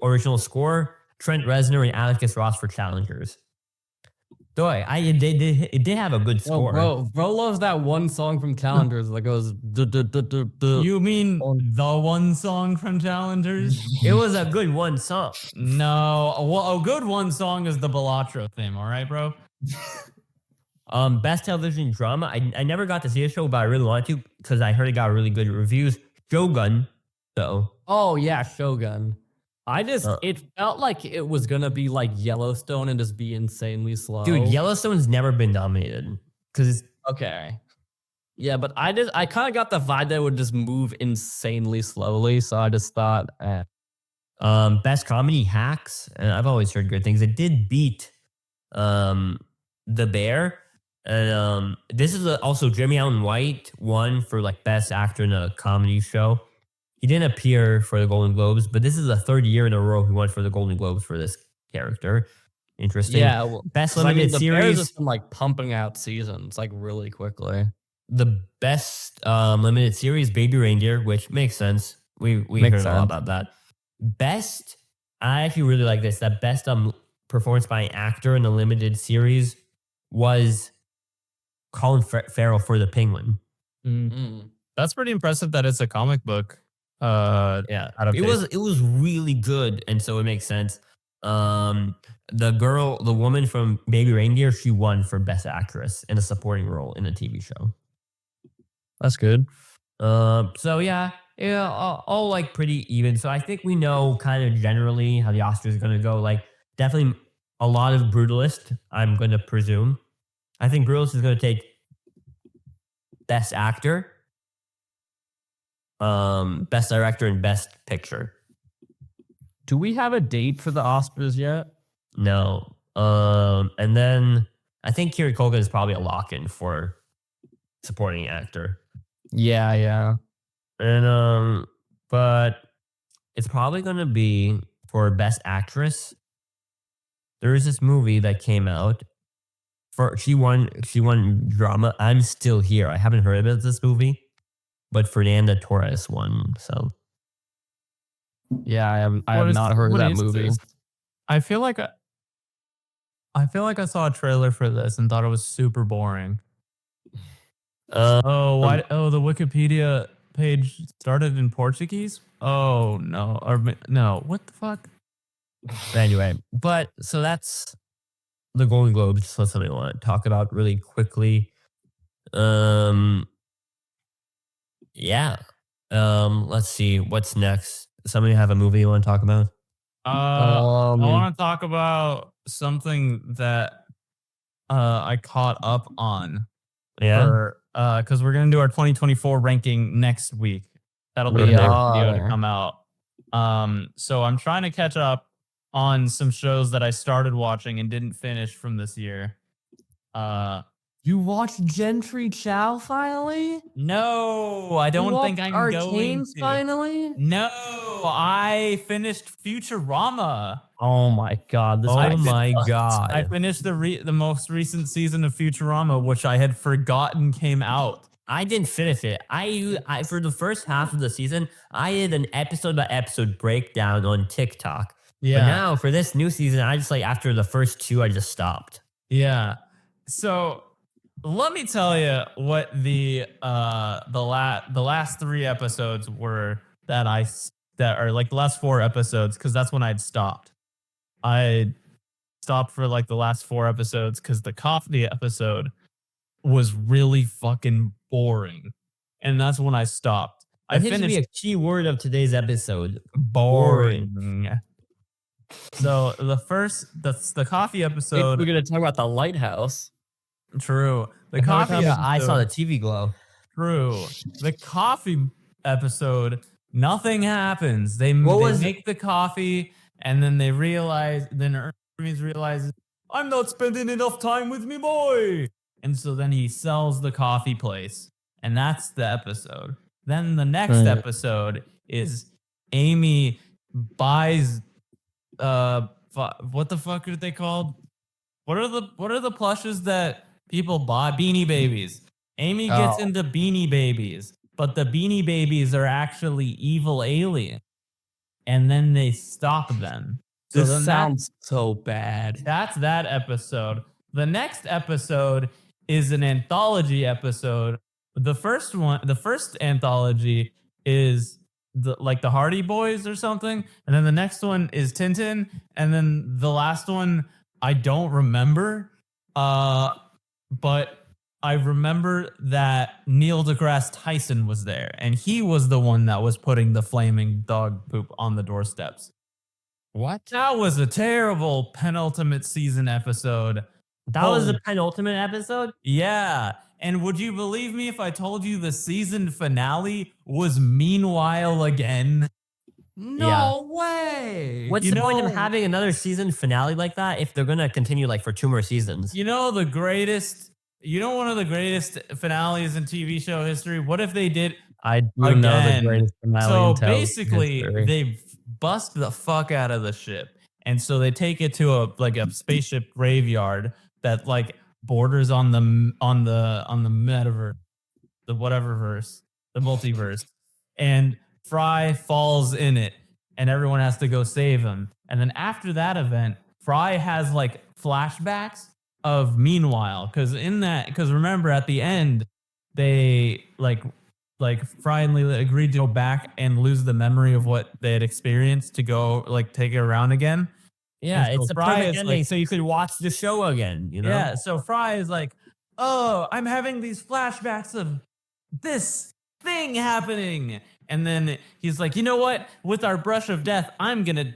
original score. Trent Reznor and Atticus Ross for Challengers. Though it did have a good score. Bro loves that one song from Challengers that goes. You mean the one song from Challengers? It was a good one song. No, a good one song is the Bellatra theme. All right, bro. Best television drama. I never got to see a show, but I really wanted to because I heard it got really good reviews. Shogun, though. Oh yeah, Shogun. It felt like it was gonna be like Yellowstone and just be insanely slow. Dude, Yellowstone's never been nominated because it's okay. Yeah, but I kind of got the vibe that it would just move insanely slowly, so I just thought, best comedy, Hacks, and I've always heard good things. It did beat The Bear, and this is also Jeremy Allen White won for like best actor in a comedy show. He didn't appear for the Golden Globes, but this is the third year in a row he won for the Golden Globes for this character. Interesting. Yeah, well, best limited the series. Bears has been like pumping out seasons like really quickly. The best limited series, Baby Reindeer, which makes sense. We heard a lot about that. Best, I actually really like this. That best performance by an actor in a limited series was Colin Farrell for The Penguin. That's pretty impressive that it's a comic book. Yeah, it was really good, and so it makes sense. The woman from Baby Reindeer, she won for best actress in a supporting role in a TV show. That's good. So yeah, all like pretty even. So I think we know kind of generally how the Oscars are gonna go. Like definitely a lot of Brutalist, I'm gonna presume. I think Brutalist is gonna take best actor, best director, and best picture. Do we have a date for the Oscars yet? No. And then I think Kieran Culkin is probably a lock-in for supporting actor. Yeah. And but it's probably gonna be for best actress. There is this movie that came out. She won drama. I'm Still Here. I haven't heard about this movie, but Fernanda Torres won. So yeah, I have not heard of that movie. This? I feel like I saw a trailer for this and thought it was super boring. The Wikipedia page started in Portuguese? Oh no. No, what the fuck? Anyway, but so that's the Golden Globes. Just something I want to talk about really quickly. Yeah. Let's see what's next. Somebody have a movie you want to talk about? I want to talk about something that I caught up on. Yeah. Because we're gonna do our 2024 ranking next week. That'll be a video to come out. So I'm trying to catch up on some shows that I started watching and didn't finish from this year. You watched Gentry Chow finally? No, I don't think I'm going to. Finally? No, I finished Futurama. Oh my god! I finished the most recent season of Futurama, which I had forgotten came out. I didn't finish it. I for the first half of the season, I did an episode by episode breakdown on TikTok. Yeah. But now for this new season, I just like after the first two, I just stopped. Yeah. So let me tell you what the last 3 episodes were that are like the last 4 episodes, because that's when I'd stopped. I stopped for like the last 4 episodes because the coffee episode was really fucking boring, and that's when I stopped. That seems to be a key word of today's episode. boring. So the coffee episode. We're gonna talk about the Lighthouse. True. The How coffee come episode. I saw the TV glow. True. The coffee episode, nothing happens. They was make the coffee, and then they realize, then Hermes realizes, I'm not spending enough time with me boy. And so then he sells the coffee place, and that's the episode. Then the next episode is Amy buys, what the fuck are they called? What are the plushes that people buy? Beanie Babies. Amy gets into Beanie Babies, but the Beanie Babies are actually evil aliens. And then they stop them. So This then sounds so bad. that's that episode. The next episode is an anthology episode. The first anthology is the Hardy Boys or something, and then the next one is Tintin, and then the last one I don't remember, but I remember that Neil deGrasse Tyson was there, and he was the one that was putting the flaming dog poop on the doorsteps. What? That was a terrible penultimate season episode. That was the penultimate episode? Yeah. And would you believe me if I told you the season finale was Meanwhile again? No way. What's the point of having another season finale like that if they're going to continue like for 2 more seasons? You know one of the greatest finales in TV show history? What if they did I do know the again? greatest finale So in basically, history. they bust the fuck out of the ship, and so they take it to a spaceship graveyard that like borders on the metaverse, the whatever verse, the multiverse, and Fry falls in it, and everyone has to go save him. And then after that event, Fry has like flashbacks of Meanwhile, because remember at the end they like Fry and Leela agreed to go back and lose the memory of what they had experienced to go like take it around again. Yeah, And so it's a Fry perfect is, ending like- so you could watch the show again, you know? Yeah, so Fry is like, oh, I'm having these flashbacks of this thing happening. And then he's like, you know what? With our brush of death, I'm gonna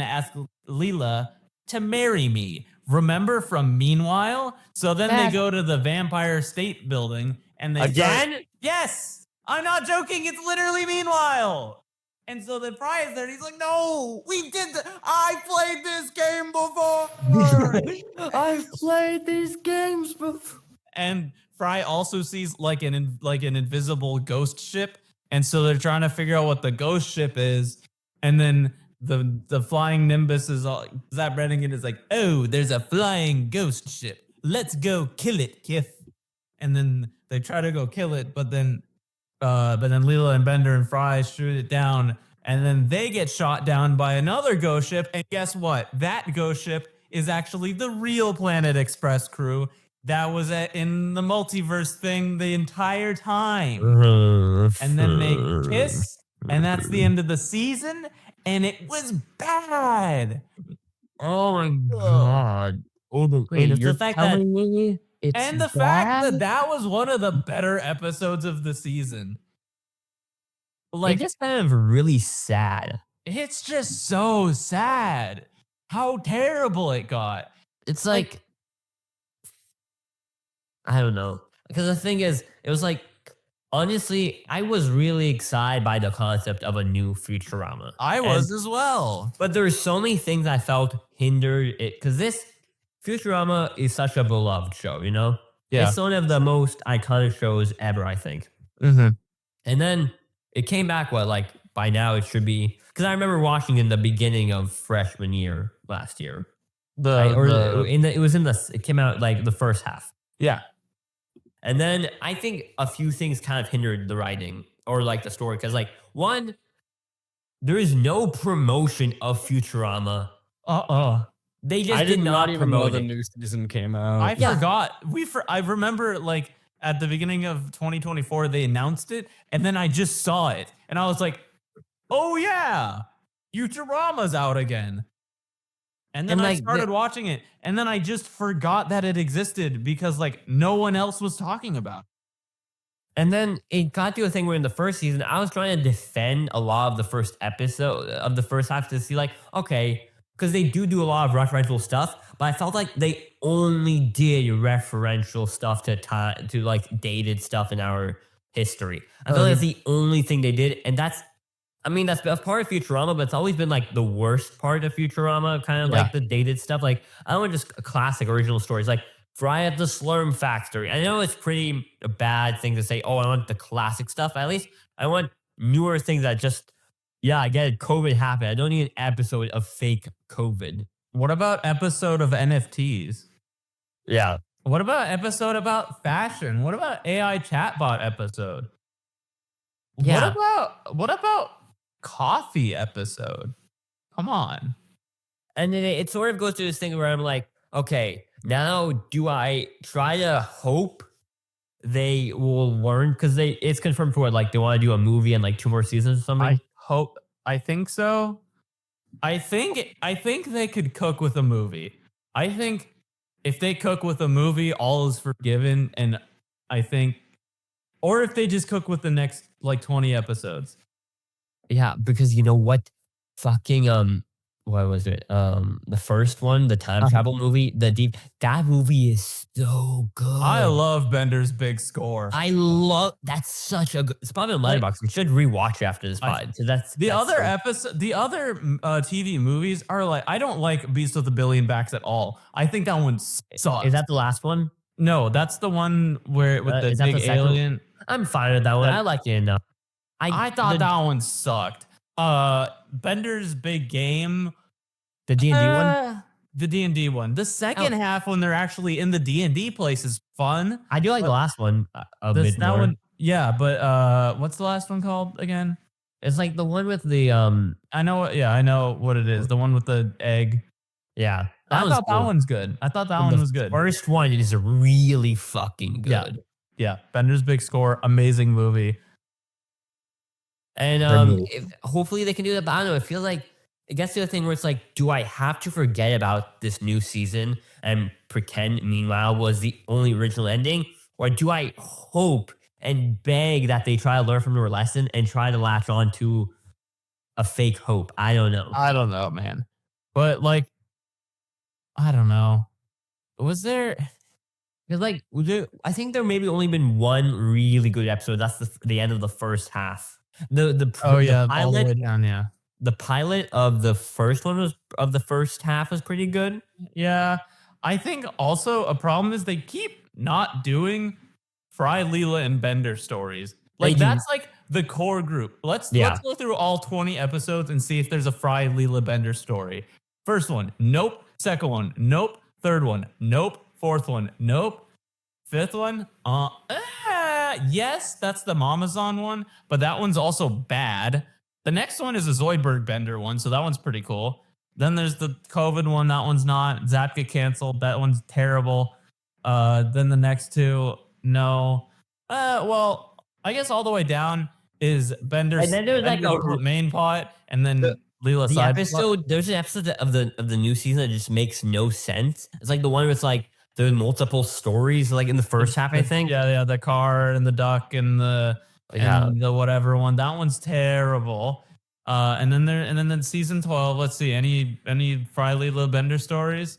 ask Leela to marry me. Remember from Meanwhile? So then they go to the Vampire State Building and they Again? Yes! I'm not joking, it's literally Meanwhile! And so then Fry is there and he's like, no, we did I played this game before! I've played these games before. And Fry also sees like an invisible ghost ship, and so they're trying to figure out what the ghost ship is. And then the flying Nimbus is all Zap Brannigan is like, oh, there's a flying ghost ship. Let's go kill it, Kith. And then they try to go kill it, but then Leela and Bender and Fry shoot it down, and then they get shot down by another ghost ship. And guess what? That ghost ship is actually the real Planet Express crew that was in the multiverse thing the entire time. And then they kiss, and that's the end of the season, and it was bad. Oh my god. Wait, And the fact that me it's And the bad? fact that was one of the better episodes of the season. like just kind of really sad. It's just so sad how terrible it got. It's like I don't know. Because the thing is, it was like honestly, I was really excited by the concept of a new Futurama. I was as well. But there were so many things I felt hindered it because this Futurama is such a beloved show, you know? Yeah. It's one of the most iconic shows ever, I think. Mm-hmm. And then it came back, like by now it should be, because I remember watching in the beginning of freshman year last year. It came out like the first half. Yeah. And then I think a few things kind of hindered the writing or like the story. Because like one, there is no promotion of Futurama They just I did did not even know promote the it. new season came out. I forgot. I remember like at the beginning of 2024 they announced it, and then I just saw it, and I was like, "Oh yeah, Futurama's out again." And then And, I like, started watching it, and then I just forgot that it existed because like no one else was talking about it. And then it got to a thing where in the first season, I was trying to defend a lot of the first episode of the first half to see like, okay, because they do a lot of referential stuff, but I felt like they only did referential stuff to like dated stuff in our history. I feel like that's the only thing they did, and that's a part of Futurama, but it's always been like the worst part of Futurama, kind of like the dated stuff. Like I don't want just classic original stories, like Fry at the Slurm Factory. I know it's pretty a bad thing to say, oh, I want the classic stuff. At least I want newer things that just, yeah, I get it. COVID happened. I don't need an episode of fake COVID. What about episode of NFTs? Yeah. What about episode about fashion? What about AI chatbot episode? Yeah. What about coffee episode? Come on. And then it sort of goes to this thing where I'm like, okay, now do I try to hope they will learn? Because it's confirmed for what, like they want to do a movie and like 2 more seasons or something. I think so. I think they could cook with a movie. I think if they cook with a movie, all is forgiven. And I think, or if they just cook with the next like 20 episodes. Yeah, because you know what? Fucking what was it? The first one, the time travel movie, that movie is so good. I love Bender's Big Score. That's such a good. It's probably on Letterboxd. We should rewatch it after this pod. So The other TV movies are like, I don't like Beast with a Billion Backs at all. I think that one sucks. Is that the last one? No, that's the one where with the big alien. I'm fine with that one. I like it enough. I thought that one sucked. Bender's Big Game. The D&D one? The D&D one. The second half when they're actually in the D&D place is fun. I do like the last one a bit more. One, yeah, but what's the last one called again? It's like the one with the I know what it is. The one with the egg. Yeah. I thought that one's good. I thought that one was good. First one is really fucking good. Yeah. Bender's Big Score, amazing movie. And hopefully they can do that. But I don't know. It feels like it gets to the thing where it's like, do I have to forget about this new season and pretend Meanwhile was the only original ending? Or do I hope and beg that they try to learn from their lesson and try to latch on to a fake hope? I don't know. I don't know, man. But like, I don't know. Was there... Because like, I think there maybe only been one really good episode. That's the end of the first half. The pilot, all the way down, yeah. The pilot of the first half was pretty good. Yeah. I think also a problem is they keep not doing Fry, Leela, and Bender stories. Like that's like the core group. Let's go through all 20 episodes and see if there's a Fry, Leela, Bender story. First one, nope. Second one, nope. Third one, nope. Fourth one, nope. Fifth one, yes, that's the Mamazon one, but that one's also bad. The next one is a Zoidberg Bender one, so that one's pretty cool. Then there's the COVID one, that one's not. Zap get canceled, that one's terrible. Then the next two, no. Well, I guess all the way down is Bender's, and then there's like a main pot, and then Leela side episode. There's an episode of the new season that just makes no sense. It's like the one where it's like there's multiple stories, like in the first half, I think. Yeah, the car and the duck and the whatever one. That one's terrible. And then season 12. Let's see, any Fry, Leela, Bender stories?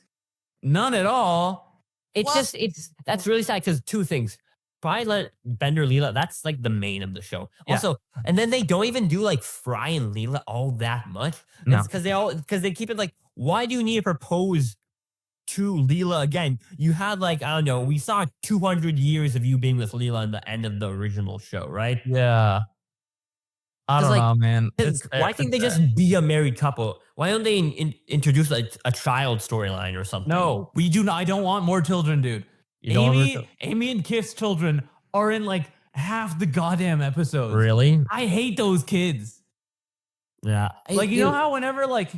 None at all. That's really sad because two things. Fry, Bender, Leela, that's like the main of the show. Yeah. Also, and then they don't even do like Fry and Leela all that much. No. Because they keep it like, why do you need to propose to Leela again? You had like, I don't know, we saw 200 years of you being with Leela in the end of the original show, right? Yeah. I don't know, man. Why can't they just be a married couple? Why don't they introduce a child storyline or something? No, we do not. I don't want more children, dude. Amy and Kif's children are in like half the goddamn episodes. Really? I hate those kids. Yeah. Like, you know how whenever like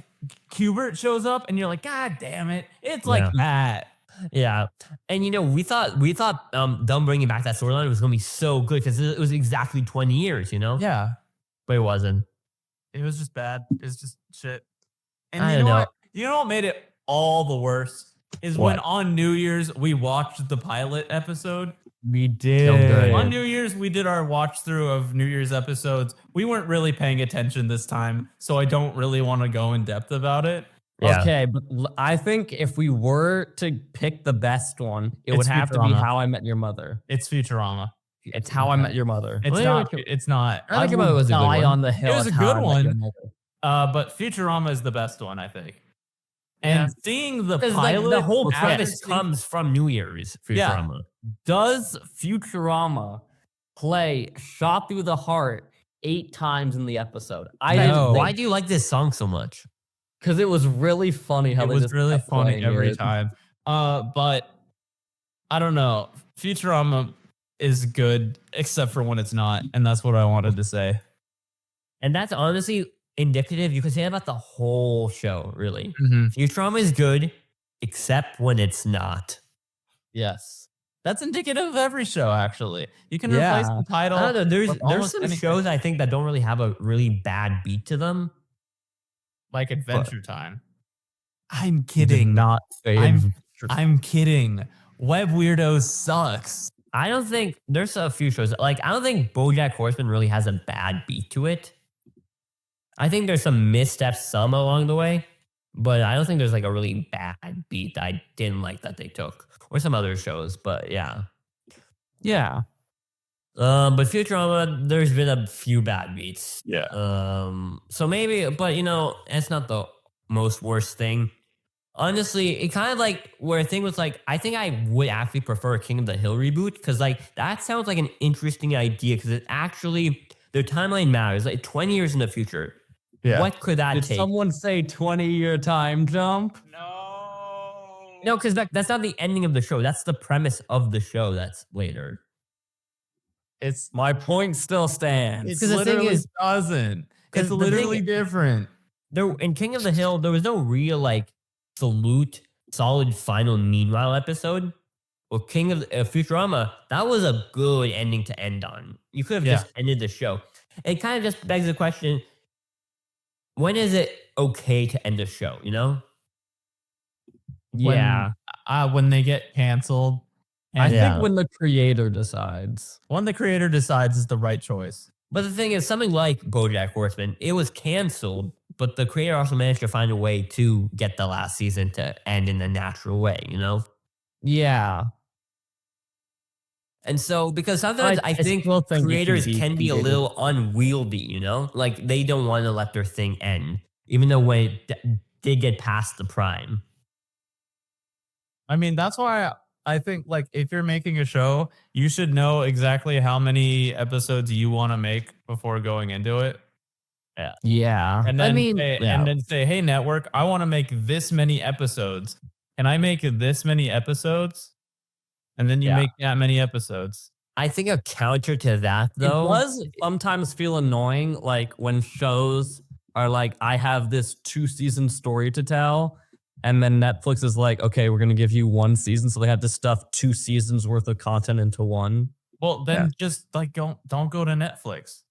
Qbert shows up and you're like, God damn it, it's like that. Yeah. And we thought them bringing back that storyline was going to be so good because it was exactly 20 years, Yeah. But it wasn't. It was just bad. It's just shit. And I you don't know know. what? You know what made it all the worse is when What? on New Year's we watched the pilot episode. We So did. good. On New Year's we did our watch through of New Year's episodes. We weren't really paying attention this time, so I don't really want to go in depth about it. Yeah. Okay, but I think if we were to pick the best one, it would It's have to be Futurama. How I Met Your Mother. It's Futurama. It's How I Met Your Mother. It's Well, not. yeah, It's not. I think your mother was a good Die one. on the hill. was a at How good I Met Your one. Mother. But Futurama is the best one, I think. And seeing the Because pilot, the whole after premise seeing- comes from New Year's Yeah. Futurama. Does Futurama play Shot Through the Heart 8 times in the episode? I No. didn't. Why do you like this song so much? Because it was really funny how It they was just really kept funny playing every it. time. But I don't know. Futurama is good, except for when it's not, and that's what I wanted to say. And that's honestly indicative. You can say that about the whole show, really. Mm-hmm. Futurama is good, except when it's not. Yes. That's indicative of every show, actually. You can Yeah. replace the title. I don't know. There's with almost some anything. shows I think that don't really have a really bad beat to them. Like Adventure Time. I'm Did kidding. not say I'm- it. I'm kidding. Web Weirdos sucks. I don't think there's a few shows like I don't think BoJack Horseman really has a bad beat to it. I think there's some missteps some along the way, but I don't think there's like a really bad beat that I didn't like that they took, or some other shows. But yeah, Yeah. but Futurama, there's been a few bad beats. Yeah. So maybe, but it's not the most worst thing. Honestly, it kind of like where a thing was like, I think I would actually prefer a King of the Hill reboot because like that sounds like an interesting idea because it actually their timeline matters. Like 20 years in the future, what could that Did take? someone say 20-year time jump? No, because that's not the ending of the show. That's the premise of the show. That's later. It's My point still stands. It's 'Cause the thing literally is- doesn't. 'cause It's the literally thing- different. There in King of the Hill, there was no real like solid final meanwhile episode. Well, King of Futurama, that was a good ending to end on. You could have Yeah. just ended the show. It kind of just begs the question: when is it okay to end a show? Yeah. When they get canceled. I And think when the creator decides. when the creator decides is the right choice. But the thing is, something like BoJack Horseman, it was canceled, but the creator also managed to find a way to get the last season to end in a natural way. Yeah. And so, because sometimes I think still think it creators be can be a creative. little unwieldy, like they don't want to let their thing end, even though when it did get past the prime. I mean, that's why I think like if you're making a show, you should know exactly how many episodes you want to make before going into it. Yeah. And then yeah. say, hey, network, I want to make this many episodes. Can I make this many episodes? And then you Yeah. make that many episodes. I think a counter to that, though, It does sometimes feel annoying, like when shows are like, I have this 2-season story to tell, and then Netflix is like, okay, we're gonna give you 1 season, so they have to stuff 2 seasons worth of content into one. Well, then just like don't go to Netflix.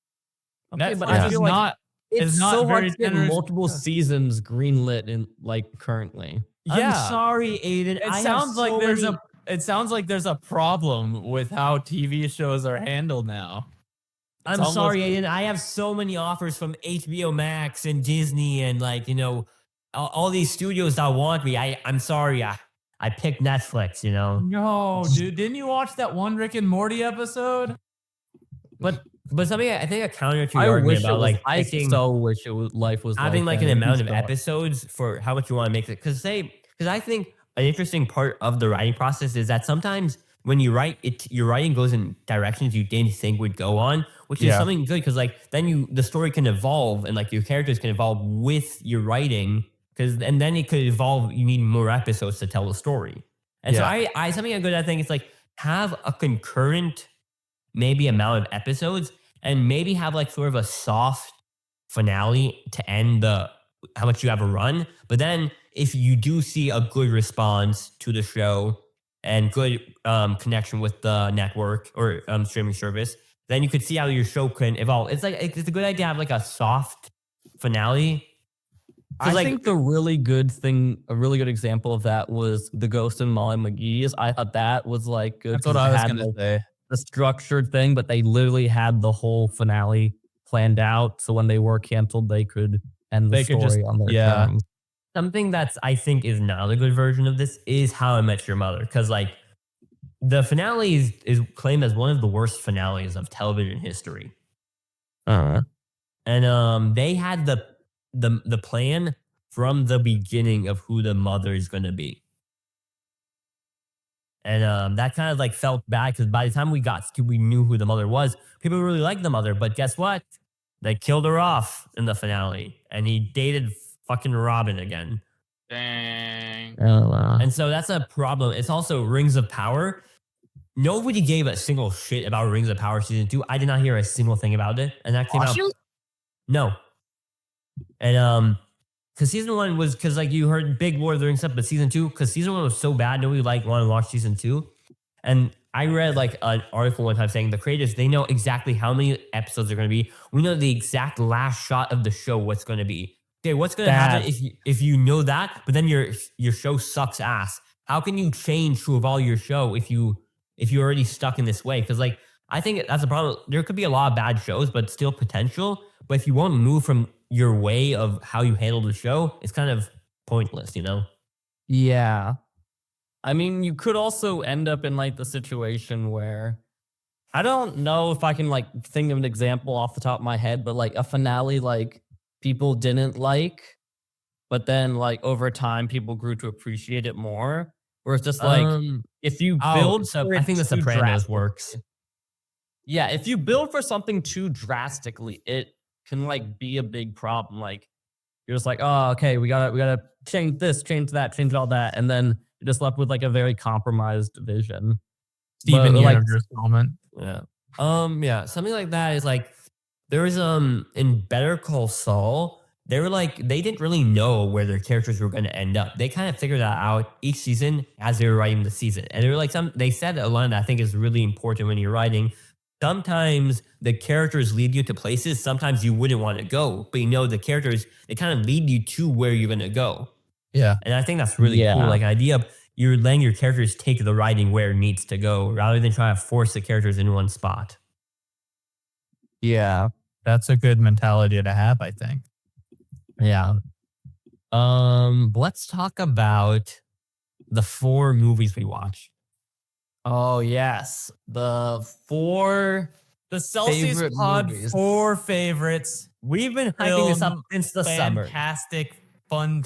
Okay, Netflix but I is feel like not. It's not so very hard to get generous. multiple seasons greenlit in like currently. Yeah. I'm sorry, Aiden. It sounds like there's a problem with how TV shows are handled now. I'm almost- sorry, Aiden. I have so many offers from HBO Max and Disney and all these studios that want me. I'm sorry. I picked Netflix. No, dude, didn't you watch that one Rick and Morty episode? But something I think a counter to I your argument wish it about was. like I picking so wish it was. Life was having like an that. amount of Stop. episodes for how much you want to make it. Because I think an interesting part of the writing process is that sometimes when you write it, your writing goes in directions you didn't think would go on, which is Yeah. something good because like then the story can evolve and like your characters can evolve with your writing and then it could evolve. You need more episodes to tell the story. And so I something I'm good at think is like have a concurrent maybe amount of episodes and maybe have like sort of a soft finale to end how much you have a run. But then if you do see a good response to the show and good connection with the network or streaming service, then you could see how your show can evolve. It's a good idea to have like a soft finale. I think a really good example of that was The Ghost and Molly McGee's. I thought that was like good. That's what I was going to say. The structured thing, but they literally had the whole finale planned out. So when they were canceled, they could end the story on their terms. Something that's I think is not a good version of this is How I Met Your Mother, because like the finale is claimed as one of the worst finales of television history. And they had the plan from the beginning of who the mother is going to be. And that kind of like felt bad because by the time we knew who the mother was, people really liked the mother. But guess what? They killed her off in the finale and he dated fucking Robin again. Dang. Oh, wow. And so that's a problem. It's also Rings of Power. Nobody gave a single shit about Rings of Power season 2. I did not hear a single thing about it. And that came out. No. And because season 1 was because like you heard big Lord of the Rings stuff, but season 2, because season 1 was so bad, nobody wanted to watch season 2. And I read like an article one time saying the creators, they know exactly how many episodes are going to be. We know the exact last shot of the show, what's going to be. Okay, what's going to happen if you know that, but then your show sucks ass? How can you change to evolve your show if you're already stuck in this way? Because like I think that's a problem. There could be a lot of bad shows, but still potential. But if you won't move from your way of how you handle the show, it's kind of pointless, you know? Yeah. I mean, you could also end up in like the situation where I don't know if I can like think of an example off the top of my head, but like a finale like people didn't like, but then like over time people grew to appreciate it more. Where it's just like if you build, I think The Sopranos works. Yeah, if you build for something too drastically, it can like be a big problem. Like you're just like, oh, okay, we gotta change this, change that, change all that, and then you're just left with like a very compromised vision. Steven like Universe moment. Yeah. Yeah. Something like that is like there was in Better Call Saul, they didn't really know where their characters were going to end up. They kind of figured that out each season as they were writing the season. And they were like they said a line that I think is really important when you're writing. Sometimes the characters lead you to places sometimes you wouldn't want to go, but you know the characters, they kind of lead you to where you're going to go. Yeah. And I think that's really cool. Like idea of you're letting your characters take the writing where it needs to go rather than trying to force the characters in one spot. Yeah. That's a good mentality to have, I think. Yeah. Let's talk about the 4 movies we watched. Oh yes. The Celsius favorite Pod movies. 4 favorites. We've been hyping this up since the summer. Fantastic fun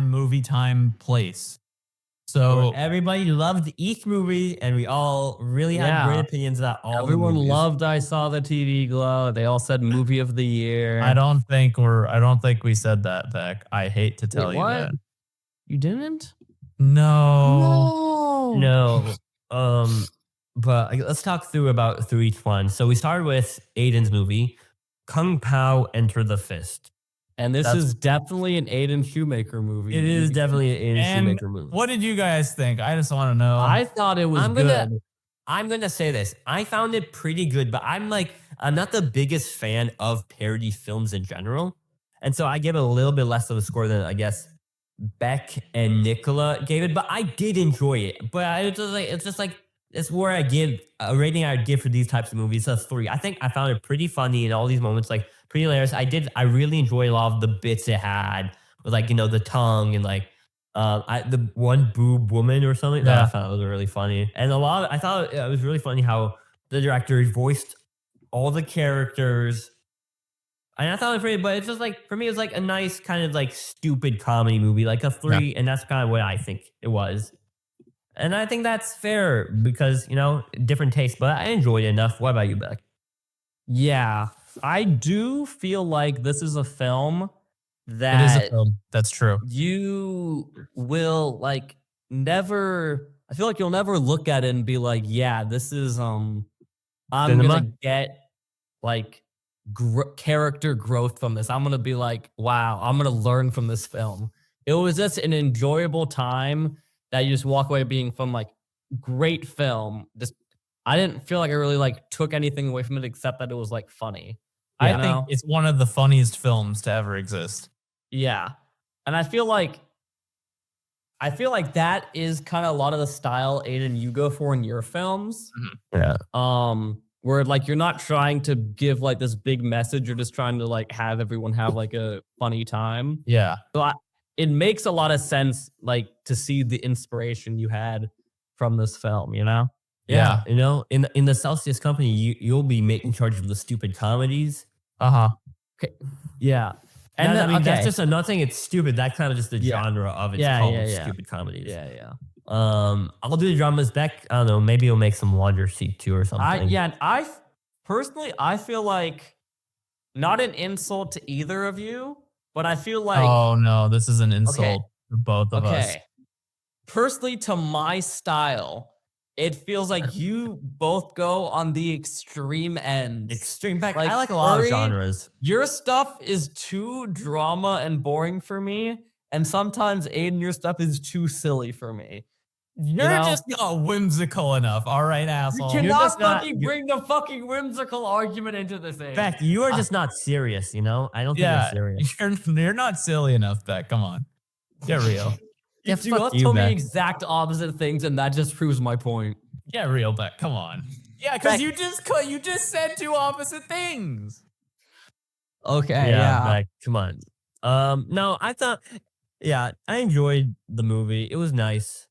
movie time place. So everybody loved each movie, and we all really had great opinions about all. Everyone the movies. loved I Saw the TV Glow. They all said movie of the year. I don't think we said that, Beck. I hate to tell you that. You didn't? No. But let's talk through each one. So we started with Aiden's movie, Kung Pao Enter the Fist. And this is definitely an Aiden Shoemaker movie. It is definitely an Aiden Shoemaker movie. What did you guys think? I just want to know. I thought it was good. I'm gonna say this. I found it pretty good, but I'm not the biggest fan of parody films in general. And so I give it a little bit less of a score than I guess Beck and Nicola gave it, but I did enjoy it. But it's where I give a rating I would give for these types of movies, a 3. I think I found it pretty funny in all these moments, like pretty hilarious. I really enjoyed a lot of the bits it had with the tongue and the one boob woman or something. That I found was really funny. And I thought it was really funny how the director voiced all the characters. And I thought it was pretty, but it's just for me, it was a nice kind of stupid comedy movie, like a 3. And that's kind of what I think it was. And I think that's fair because, different taste, but I enjoyed it enough. What about you, Beck? Yeah, I do feel like this is a film that it is a film. That's true. You will never. I feel like you'll never look at it and be like, "Yeah, this is I'm Cinema? gonna get character growth from this. I'm gonna be like, wow, I'm gonna learn from this film. It was just an enjoyable time that you just walk away being from like great film. Just I didn't feel like I really like took anything away from it except that it was like funny. I think it's one of the funniest films to ever exist. Yeah. And I feel like that is kind of a lot of the style, Aiden, you go for in your films. Yeah. Where like you're not trying to give like this big message, you're just trying to like have everyone have like a funny time. Yeah. So it makes a lot of sense like to see the inspiration you had from this film, you know? Yeah. You know, in the Celsius company, you'll be in charge of the stupid comedies. Uh-huh. Okay. Yeah. And I mean, that's just nothing. It's stupid. That's kind of just the genre of it. Yeah, called stupid comedies. Yeah, yeah. I'll do the dramas. Beck, I don't know. Maybe you'll make some Wonder Seat 2 or something. I personally, I feel like not an insult to either of you, but I feel like oh no, this is an insult to both of us. Personally, to my style, it feels like you both go on the extreme end. Extreme Beck. I like a lot of genres. Your stuff is too drama and boring for me, and sometimes Aiden, your stuff is too silly for me. You're just not whimsical enough, all right, asshole. You cannot fucking bring the fucking whimsical argument into this thing. Beck, you are just not serious, you know? I don't think you're serious. You're not silly enough, Beck. Come on. Get real. You told me exact opposite things, and that just proves my point. Get real, Beck. Come on. Yeah, because you just said two opposite things. Okay, yeah. Beck, come on. No, I thought, I enjoyed the movie. It was nice.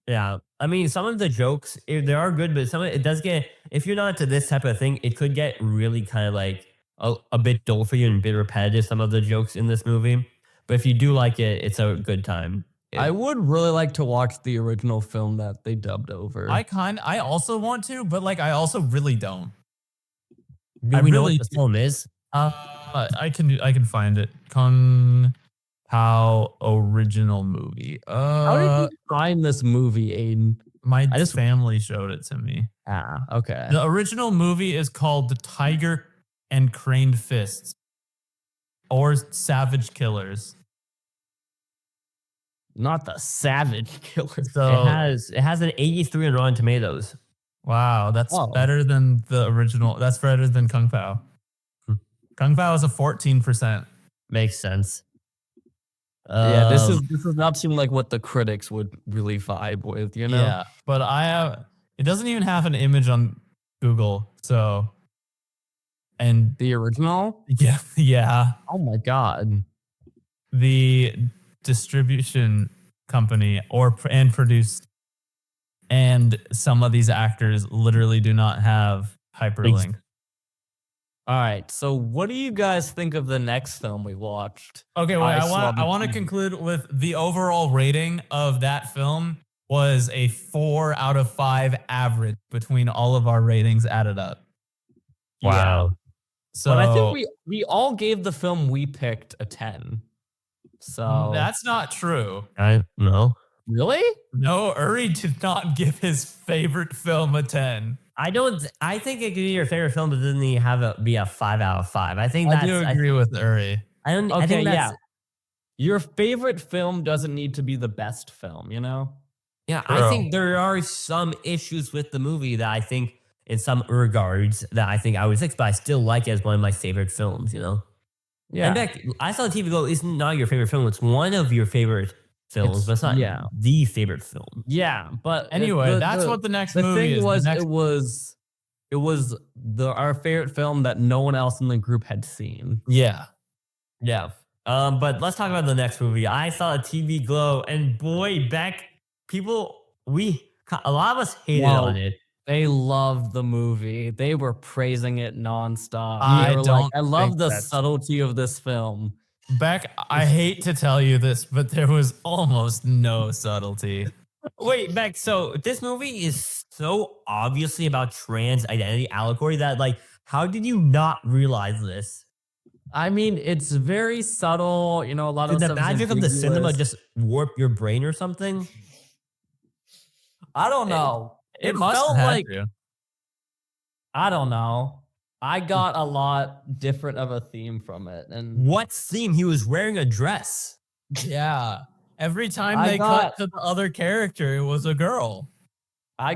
Yeah. I mean, some of the jokes, they are good, but some of it does get, if you're not into this type of thing, it could get really kind of like a bit dull for you and a bit repetitive, some of the jokes in this movie. But if you do like it, it's a good time. I would really like to watch the original film that they dubbed over. I also want to, but like I also really don't. Do we know what the film is? I can find it. How original movie. How did you find this movie, Aiden? My family showed it to me. Ah, okay. The original movie is called The Tiger and Craned Fists, or Savage Killers. Not the Savage Killers. So it has an 83 on Rotten Tomatoes. Wow, that's better than the original. That's better than Kung Pao. Kung Pao is a 14%. Makes sense. Yeah, this does not seem like what the critics would really vibe with, you know? Yeah, but it doesn't even have an image on Google, so. And the original? Yeah. Oh my God. The distribution company and produced, and some of these actors literally do not have hyperlink. All right, so what do you guys think of the next film we watched? Okay, wait, I want to conclude with the overall rating of that film was a 4 out of 5 average between all of our ratings added up. Wow. So but I think we all gave the film we picked a 10. So that's not true. I know. Really? No, Uri did not give his favorite film a 10. I think it could be your favorite film, but doesn't be a 5 out of 5. I think I do agree with Uri. I think that's your favorite film doesn't need to be the best film, you know? Yeah, I think there are some issues with the movie that I think in some regards that I think I would fix, but I still like it as one of my favorite films, you know? Yeah. In fact, I Saw the TV Glow is not your favorite film. It's one of your favorite films, but it's not the favorite film. Yeah, but anyway, that's what the next movie is. It was our favorite film that no one else in the group had seen. Yeah. But let's talk about the next movie. I Saw a TV Glow, and boy, Beck, a lot of us hated on it. They loved the movie. They were praising it nonstop. I love the subtlety of this film. Beck, I hate to tell you this, but there was almost no subtlety. Wait, Beck, so this movie is so obviously about trans identity allegory that, like, how did you not realize this? I mean, it's very subtle. You know, a lot of the magic of the cinema just warp your brain or something? I don't know. It must felt have like to. I don't know. I got a lot different of a theme from it, and What theme? He was wearing a dress. Yeah. Every time I they got- cut to the other character, it was a girl. I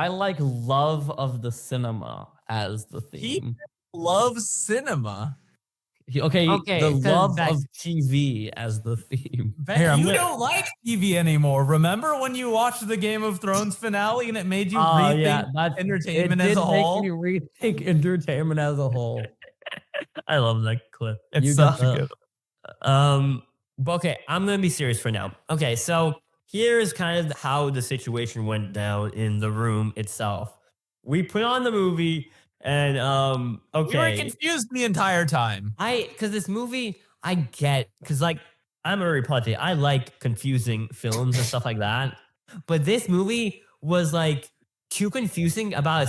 like love of the cinema as the He theme. loves cinema. Okay, Okay, the 'cause love that- of TV as the theme. Ben, Here, I'm you gonna- don't like TV anymore. Remember when you watched the Game of Thrones finale and it made you Oh rethink yeah, that's entertainment it as did a whole? make me rethink entertainment as a whole. I love that clip. It's You such got- a good. But okay, I'm gonna be serious for now. Okay, so here's kind of how the situation went down in the room itself. We put on the movie, and We were okay, confused the entire time. because this movie, I get, because like I'm a Republican, I like confusing films and stuff like that. But this movie was like too confusing about a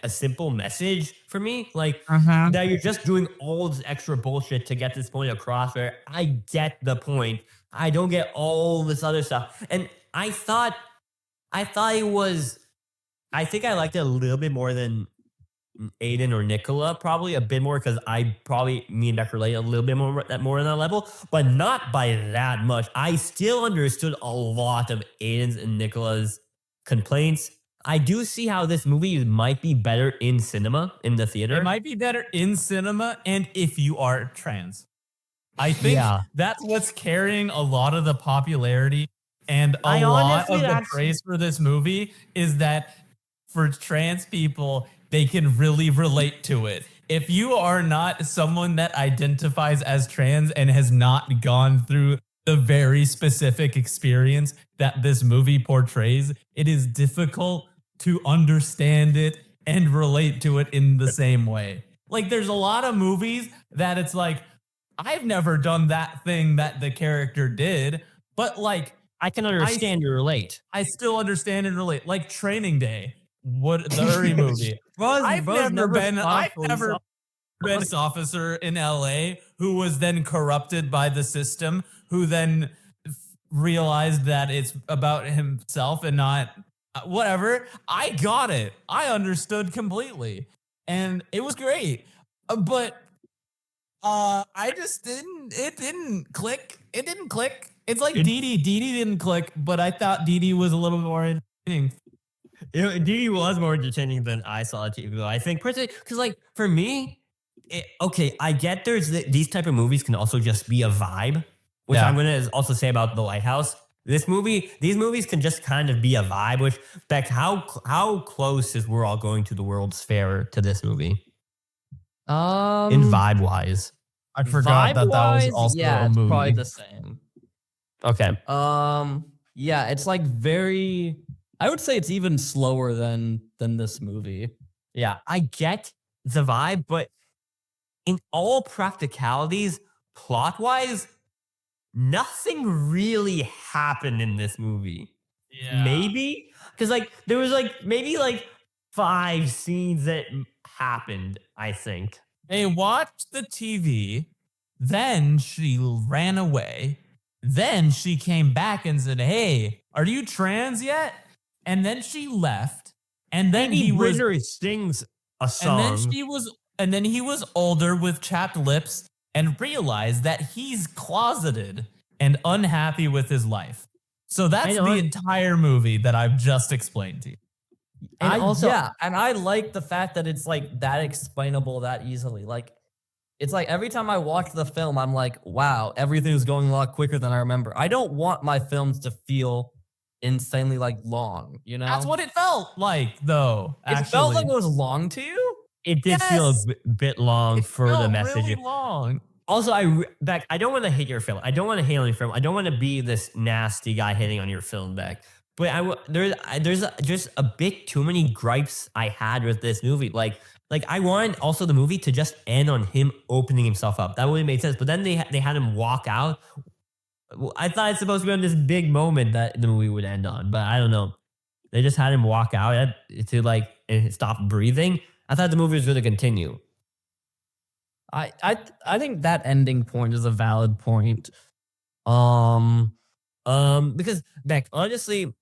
simple message for me. Like that you're just doing all this extra bullshit to get this point across. Where I get the point, I don't get all this other stuff. And I thought it was. I think I liked it a little bit more than Aiden or Nicola, probably a bit more, because me and Beck relate a little bit more on that level, but not by that much. I still understood a lot of Aiden's and Nicola's complaints. I do see how this movie might be better in cinema, in the theater. It might be better in cinema and if you are trans. I think Yeah. that's what's carrying a lot of the popularity and I a lot honestly of the actually- praise for this movie is that for trans people, they can really relate to it. If you are not someone that identifies as trans and has not gone through the very specific experience that this movie portrays, it is difficult to understand it and relate to it in the same way. Like there's a lot of movies that it's like, I've never done that thing that the character did, but like I can understand you relate. I still understand and relate. Like Training Day, what the Uri movie. I've never been a police officer in LA who was then corrupted by the system, who then realized that it's about himself and not whatever. I got it. I understood completely. And it was great. But I just didn't click. It didn't click. It's like Dee Dee. Dee Dee didn't click, but I thought Dee Dee was a little bit more entertaining. Dee was more entertaining than I saw it. Though I think personally, because like for me, okay, I get these type of movies can also just be a vibe, which Yeah. I'm gonna also say about The Lighthouse. These movies can just kind of be a vibe. Which, Beck, how close is We're All Going to the World's Fair to this movie in vibe wise? I forgot that was Vibe-wise, also yeah, a it's movie. probably the same. Okay, Yeah, it's like very. I would say it's even slower than this movie. yeah, I get the vibe, but in all practicalities, plot wise, nothing really happened in this movie. Yeah. Maybe because like there was like maybe like 5 scenes that happened. I think. They watched the TV, then she ran away, then she came back and said, "Hey, are you trans yet?" And then she left, and then Maybe he was, Britney sings a song. and then he was older with chapped lips and realized that he's closeted and unhappy with his life. So that's know the it. entire movie that I've just explained to you. And also- and I like the fact that it's like that explainable that easily. Like, it's like every time I watch the film, I'm like, wow, everything's going a lot quicker than I remember. I don't want my films to feel insanely like long, you know? That's what it felt like, though. it felt like it was long to you. It did feel a Yes. bit long It for the felt message. really long. Also, Beck, I don't want to hate your film. I don't want to hate on your film. I don't want to be this nasty guy hating on your film, Beck. But there's just a bit too many gripes I had with this movie. Like I wanted also the movie to just end on him opening himself up. That would have made sense. But then they had him walk out. I thought it's supposed to be on this big moment that the movie would end on, but I don't know. They just had him walk out to like and stop breathing. I thought the movie was going to continue. I think that ending point is a valid point. Because Beck, honestly,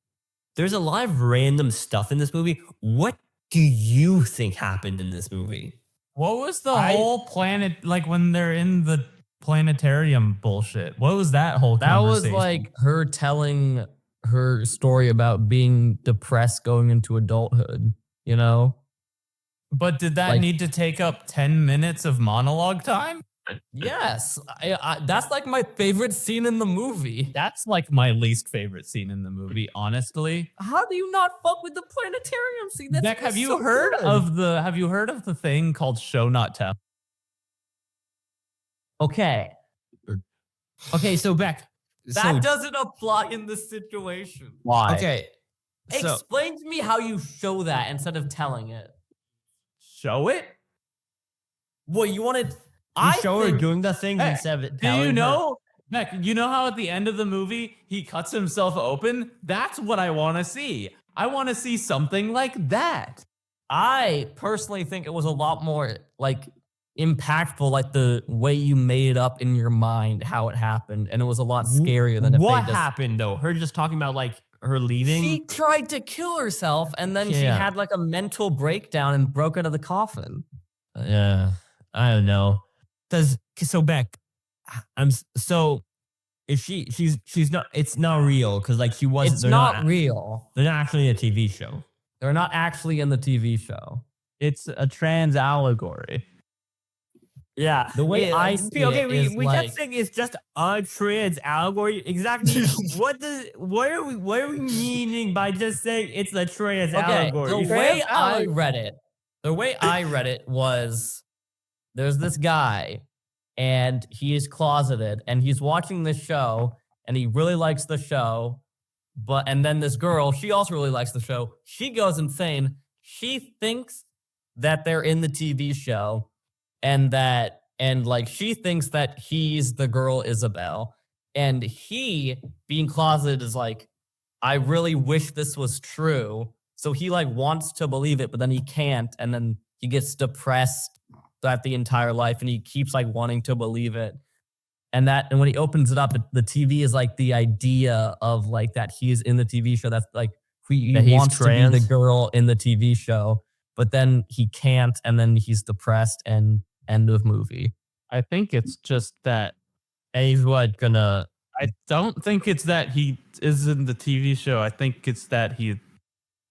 there's a lot of random stuff in this movie. What do you think happened in this movie? What was the whole planet like when they're in the planetarium bullshit? What was that whole That was conversation? like her telling her story about being depressed going into adulthood, you know? But did that like- need to take up 10 minutes of monologue time? Yes. That's like my favorite scene in the movie. That's like my least favorite scene in the movie, honestly. How do you not fuck with the planetarium scene? Beck, have you heard of the thing called show not tell? Okay. Okay, so Beck. That doesn't apply in this situation. Why? Okay. So, Explain to me how you show that instead of telling it. Show it? Well, you wanted... you show her doing the things Hey, instead of Do telling you her. know, Beck, you know how at the end of the movie he cuts himself open? That's what I want to see. I want to see something like that. I personally think it was a lot more like impactful, like the way you made it up in your mind, how it happened, and it was a lot scarier than if What they just... happened though? Her just talking about like her leaving. She tried to kill herself, and then she Yeah. had like a mental breakdown and broke out of the coffin. Yeah, I don't know. So Beck, so if she's not, it's not real because like she wasn't. It's they're not real. They're not actually in a TV show. They're not actually in the TV show. It's a trans allegory. Yeah, the way I see okay, it we is like, kept saying it's just a trans allegory. Exactly. what are we meaning by just saying it's a trans allegory? the way I read it was there's this guy and he is closeted and he's watching this show and he really likes the show, and then this girl, she also really likes the show. She goes insane. She thinks that they're in the TV show and like she thinks that he's the girl Isabel, and he being closeted is like, I really wish this was true. So he like wants to believe it, but then he can't, and then he gets depressed throughout the entire life, and he keeps like wanting to believe it. And when he opens it up, the TV is like the idea of like that he is in the TV show. That's like he That he's wants to be trans? the girl in the TV show, but then he can't, and then he's depressed, and end of movie. I think it's just that. And he's gonna. I don't think it's that he is in the TV show. I think it's that he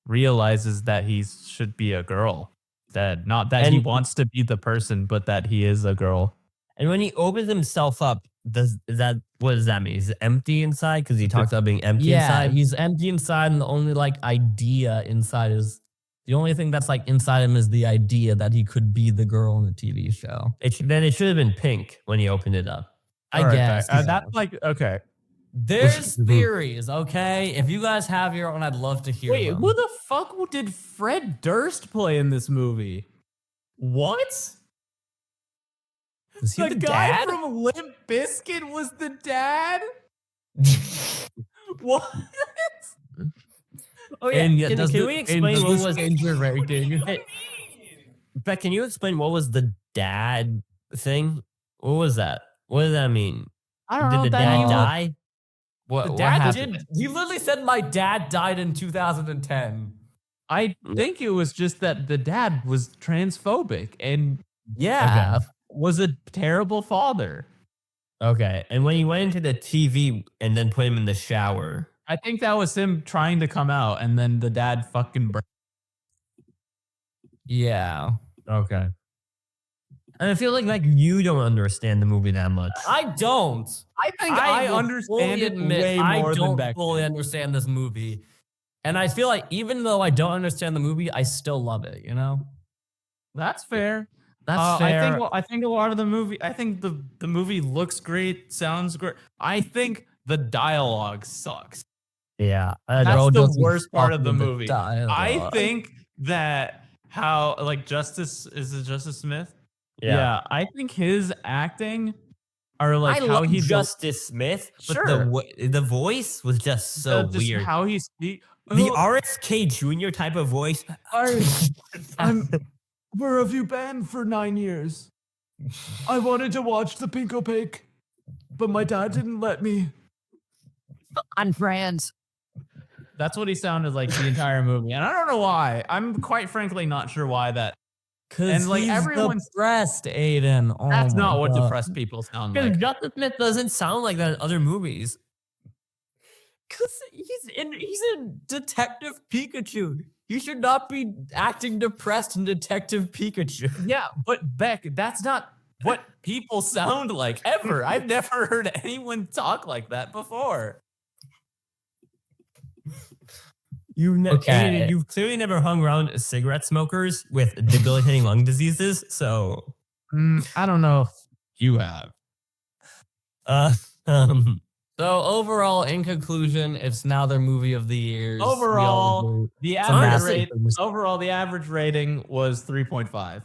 realizes that he should be a girl. That not that he And- wants to be the person, but that he is a girl. And when he opens himself up, what does that mean? Is it empty inside? Because he talks about being empty Yeah, inside. he's empty inside, and the only like idea inside is the only thing that's like inside him is the idea that he could be the girl in the TV show. Then it should have been pink when he opened it up. I Alright, guess. Beck, that's like okay. There's theories, okay? If you guys have your own, I'd love to hear Wait, them. who the fuck did Fred Durst play in this movie? What? Is he The the guy dad? from Limp Bizkit was the dad? What? Oh yeah. And yet Can does we the- explain and what does was? the stranger rating? Hey, Beck, can you explain what was the dad thing? What was that? What did that mean? I don't Did know. the that dad he was- die? What dad happened? He literally said my dad died in 2010. I think it was just that the dad was transphobic and Yeah. was a terrible father. Okay. And when he went into the TV and then put him in the shower. I think that was him trying to come out, and then the dad fucking burned. Yeah. Okay. And I feel like you don't understand the movie that much. I don't. I think I I will understand fully it admit way I more than don't Beck. fully understand this movie. And I feel like even though I don't understand the movie, I still love it, you know? That's fair. That's fair. I think a lot of the movie. I think the movie looks great, sounds great. I think the dialogue sucks. Yeah. That's Bro the doesn't worst part fuck of the with the movie. I dialogue. think that how like Justice Smith. Yeah. I think his acting are like I how love he Justice Smith, but Sure. the voice was just so just weird. how he speaks. The RSK Jr. type of voice. Where have you been for 9 years? I wanted to watch the Pink Opaque, but my dad didn't let me. I'm trans. That's what he sounded like the entire movie, and I don't know why. I'm quite frankly not sure why that. Because like, he's everyone's- depressed, Aiden. Oh That's my not what God. depressed people sound Because like. Justin Smith doesn't sound like that in other movies. Because he's in Detective Pikachu. He should not be acting depressed in Detective Pikachu. Yeah, but Beck, that's not what people sound like ever. I've never heard anyone talk like that before. You've clearly never hung around cigarette smokers with debilitating lung diseases, so I don't know if you have. So overall, in conclusion, it's now their movie of the year. Overall, the massive- average rating was 3.5.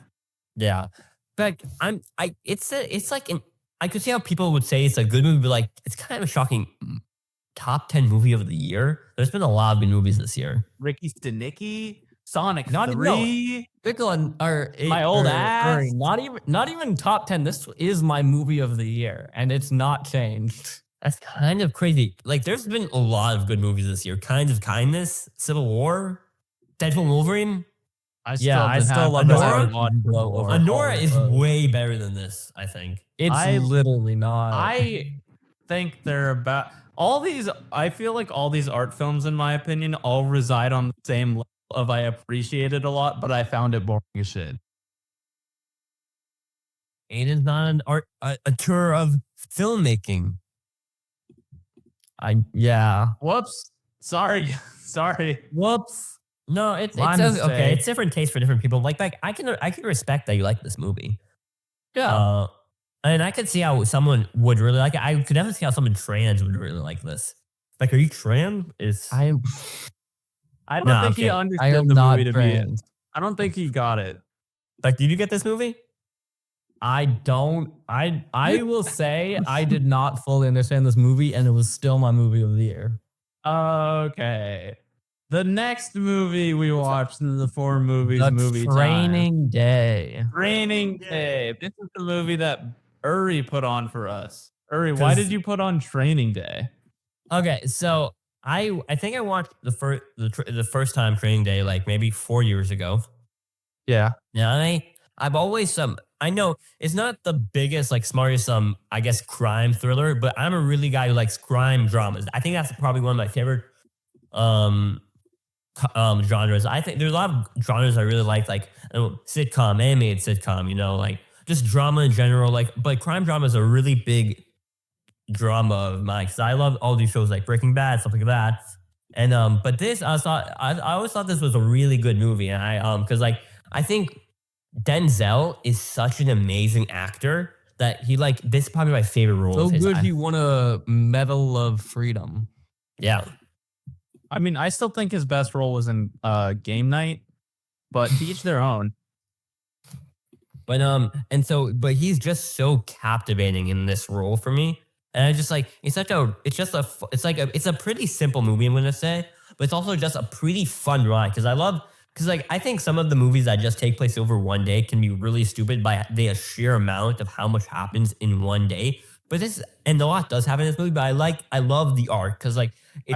yeah. But I could see how people would say it's a good movie, but like it's kind of a shocking top 10 movie of the year. There's been a lot of good movies this year. Ricky Stenicki, Sonic Not- 3. My old ass. Not even top 10. This is my movie of the year, and it's not changed. That's kind of crazy. Like there's been a lot of good movies this year. Kinds of Kindness, Civil War, Deadpool and Wolverine. I still love Honora. Honora is way better than this, I think. It's literally not. I think they're about all these. I feel like all these art films, in my opinion, all reside on the same level of I appreciate it a lot, but I found it boring as shit. Aiden's not a tour of filmmaking. Whoops. Sorry. Whoops. No, it's My okay. mistake. It's different taste for different people. Like I can respect that you like this movie. Yeah. And I could see how someone would really like it. I could definitely see how someone trans would really like this. Like, are you trans? I don't No, I'm think he kidding. I understood am the not movie to be it. trans. I don't think he got it. Like, did you get this movie? I will say I did not fully understand this movie, and it was still my movie of the year. Okay. The next movie we watched in the 4 movies The movie Training Day. time. Training Day. This is the movie that Uri put on for us. Uri, why did you put on Training Day? Okay, so I think I watched the first time Training Day like maybe 4 years ago. Yeah. Yeah, and I've always I know it's not the biggest like smartest I guess crime thriller, but I'm a really guy who likes crime dramas. I think that's probably one of my favorite genres. I think there's a lot of genres I really like sitcom, animated sitcom, like just drama in general. But crime drama is a really big drama of mine because I love all these shows like Breaking Bad, stuff like that. And but this I always thought this was a really good movie, and because I think Denzel is such an amazing actor that this is probably my favorite role. So of his. good he won a Medal of Freedom. Yeah. I mean, I still think his best role was in Game Night, but to each their own. But he's just so captivating in this role for me. And I just it's a pretty simple movie, I'm gonna say, but it's also just a pretty fun ride because I think some of the movies that just take place over one day can be really stupid by the sheer amount of how much happens in one day. But a lot does happen in this movie, but I love the arc because I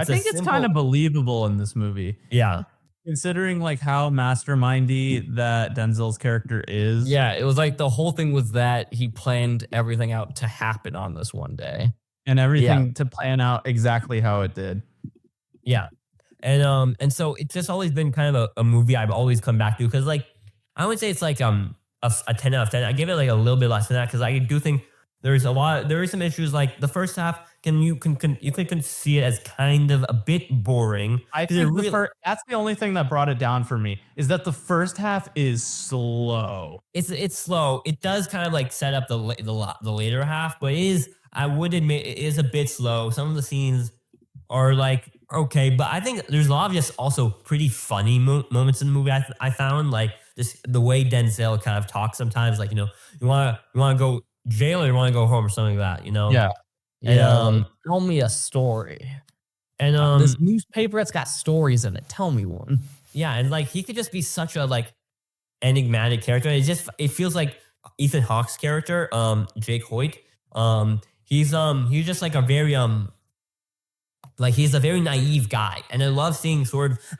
think it's kind of believable in this movie. Yeah. Considering how mastermindy that Denzel's character is. Yeah, it was like the whole thing was that he planned everything out to happen on this one day. And everything to plan out exactly how it did. Yeah. And so it's just always been kind of a movie I've always come back to because I would say it's a 10 out of 10. I give it a little bit less than that because I do think there is some issues like the first half you can see it as kind of a bit boring. I think that's the only thing that brought it down for me is that the first half is slow. It's slow. It does kind of set up the later half, but I would admit it is a bit slow. Some of the scenes are okay, but I think there's a lot of just also pretty funny moments in the movie. I found just the way Denzel kind of talks sometimes, you want to go jail or you want to go home or something like that, Yeah. And, tell me a story. And this newspaper that's got stories in it. Tell me one. Yeah, and he could just be such a enigmatic character. It feels like Ethan Hawke's character, Jake Hoyt. He's just a very like he's a very naive guy, and I love seeing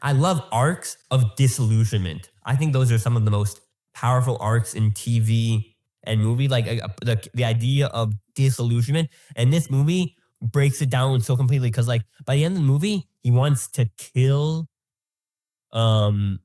I love arcs of disillusionment. I think those are some of the most powerful arcs in TV and movie, like the idea of disillusionment. And this movie breaks it down so completely because, like, by the end of the movie, he wants to kill Denzel's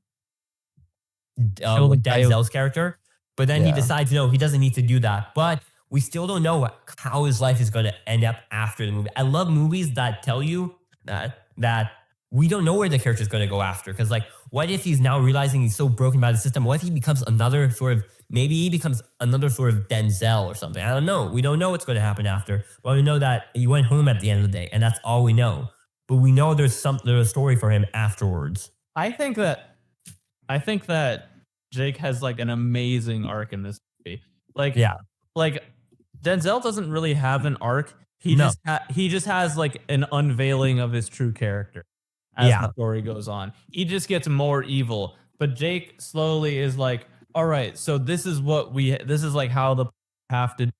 character, but then he decides no, he doesn't need to do that. But we still don't know how his life is going to end up after the movie. I love movies that tell you that we don't know where the character is going to go after. Because, like, what if he's now realizing he's so broken by the system? What if he becomes another sort of Denzel or something? I don't know. We don't know what's going to happen after. But we know that he went home at the end of the day, and that's all we know. But we know there's a story for him afterwards. I think that Jake has like an amazing arc in this movie. Like Denzel doesn't really have an arc. He just has like an unveiling of his true character as the story goes on. He just gets more evil. But Jake slowly is like, all right, so this is like how the have to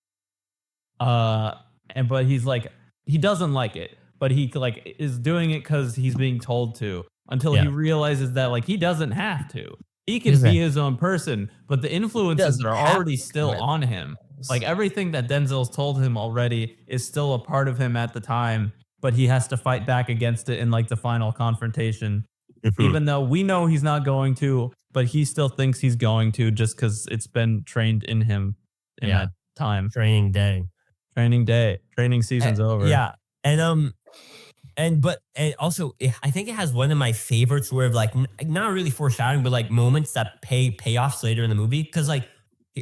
but he's like, he doesn't like it, but he like is doing it because he's being told to, until he realizes that like he doesn't have to. He can be his own person, but the influences are already still on him. Like everything that Denzel's told him already is still a part of him at the time, but he has to fight back against it in like the final confrontation. Even though we know he's not going to, but he still thinks he's going to just because it's been trained in him in that time. Training season's over. Yeah. And also, I think it has one of my favorite sort of like, not really foreshadowing, but like moments that pay payoffs later in the movie. Because like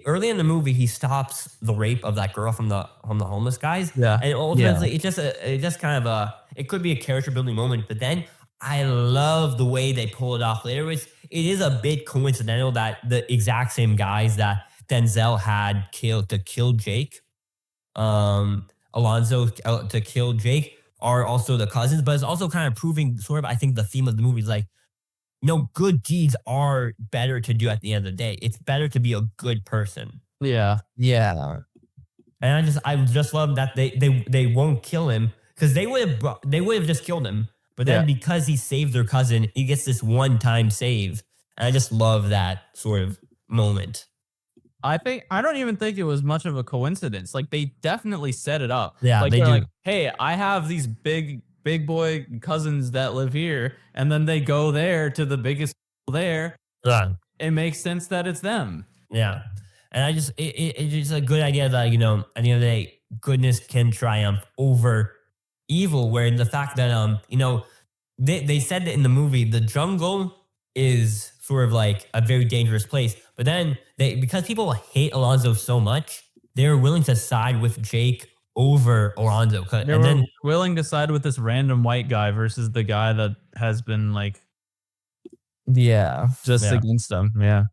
early in the movie, he stops the rape of that girl from the homeless guys. Yeah. And ultimately, it just kind of it could be a character building moment. But then I love the way they pull it off later. It is a bit coincidental that the exact same guys that Denzel had killed to kill Jake, Alonzo to kill Jake, are also the cousins, but it's also kind of proving sort of, I think, the theme of the movie is like, good deeds are better to do at the end of the day. It's better to be a good person. Yeah. Yeah. And I just love that they won't kill him, because they would have just killed him. But then because he saved their cousin, he gets this one-time save. And I just love that sort of moment. I don't even think it was much of a coincidence. Like they definitely set it up. Yeah, like they do. Like, hey, I have these big boy cousins that live here, and then they go there to the biggest there. Yeah. It makes sense that it's them. Yeah, and I just it's just a good idea that at the end of the day, goodness can triumph over evil. Where the fact that they said that in the movie, the jungle is sort of like a very dangerous place. But then because people hate Alonzo so much, they're willing to side with Jake over Alonzo. They were willing to side with this random white guy versus the guy that has been like, against them. Yeah.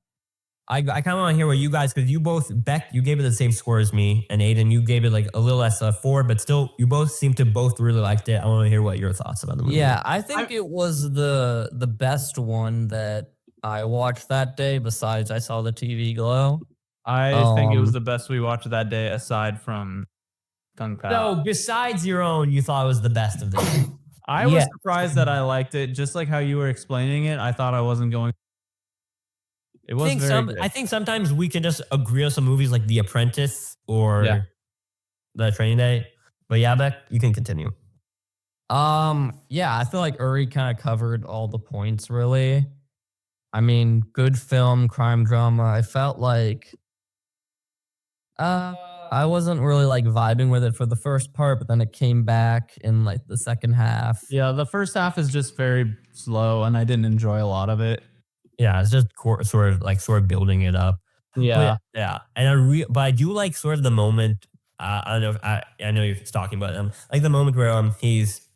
I kind of want to hear what you guys, because you both, Beck, you gave it the same score as me, and Aiden, you gave it like a little less 4, but still, you both seem to really liked it. I want to hear what your thoughts about the movie. Yeah, I think it was the best one that I watched that day. Besides, I saw the TV Glow. I think it was the best we watched that day, aside from Kung Pao. No, besides your own, you thought it was the best of them. I was surprised that I liked it, just like how you were explaining it. I thought I wasn't going. It was very good. I think sometimes we can just agree on some movies like The Apprentice or The Training Day. But yeah, Beck, you can continue. Yeah, I feel like Uri kind of covered all the points, really. I mean, good film, crime drama. I felt like I wasn't really like vibing with it for the first part, but then it came back in like the second half. Yeah, the first half is just very slow, and I didn't enjoy a lot of it. Yeah, it's just sort of building it up. Yeah, but, yeah, and but I do like sort of the moment. I don't know. I know you're talking about like the moment where he's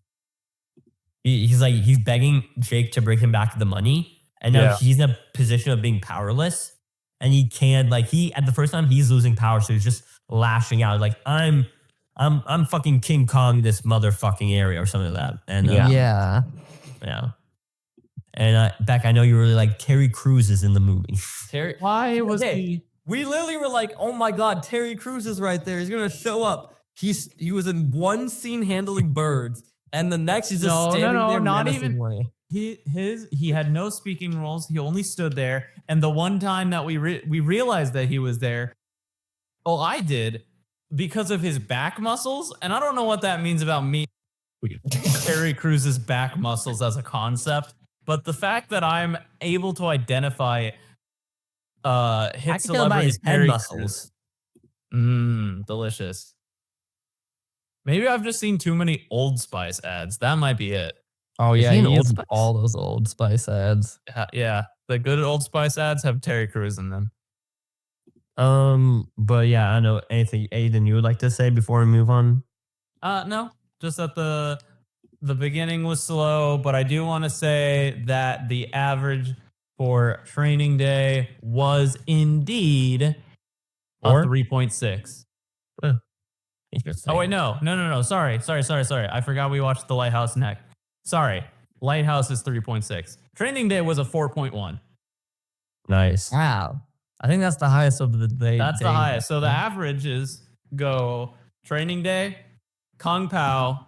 begging Jake to bring him back the money, and now he's in a position of being powerless, and he can't at the first time he's losing power, so he's just lashing out like I'm fucking King Kong this motherfucking area or something like that. And yeah. And Beck, I know you really like Terry Crews is in the movie. Why was he? We literally were like, oh my God, Terry Crews is right there. He's going to show up. He was in one scene handling birds. And the next he's just No, standing there not even. menacingly. He had no speaking roles. He only stood there. And the one time that we realized that he was there, I did, because of his back muscles. And I don't know what that means about me, Terry Crews's back muscles as a concept, but the fact that I'm able to identify hit celebrities head muscles. Delicious. Maybe I've just seen too many Old Spice ads. That might be it. Oh Is yeah, he an he Old used Spice? all those Old Spice ads. Yeah, the good Old Spice ads have Terry Crews in them. But yeah, I don't know anything, Aiden, you would like to say before we move on? No, just that the beginning was slow, but I do want to say that the average for Training Day was indeed a 3.6. Oh wait, no. Sorry. I forgot we watched The Lighthouse next. Sorry, Lighthouse is 3.6. Training Day was a 4.1. Nice. Wow. I think that's the highest of the day. That's the highest. So the averages go Training Day, Kung Pao,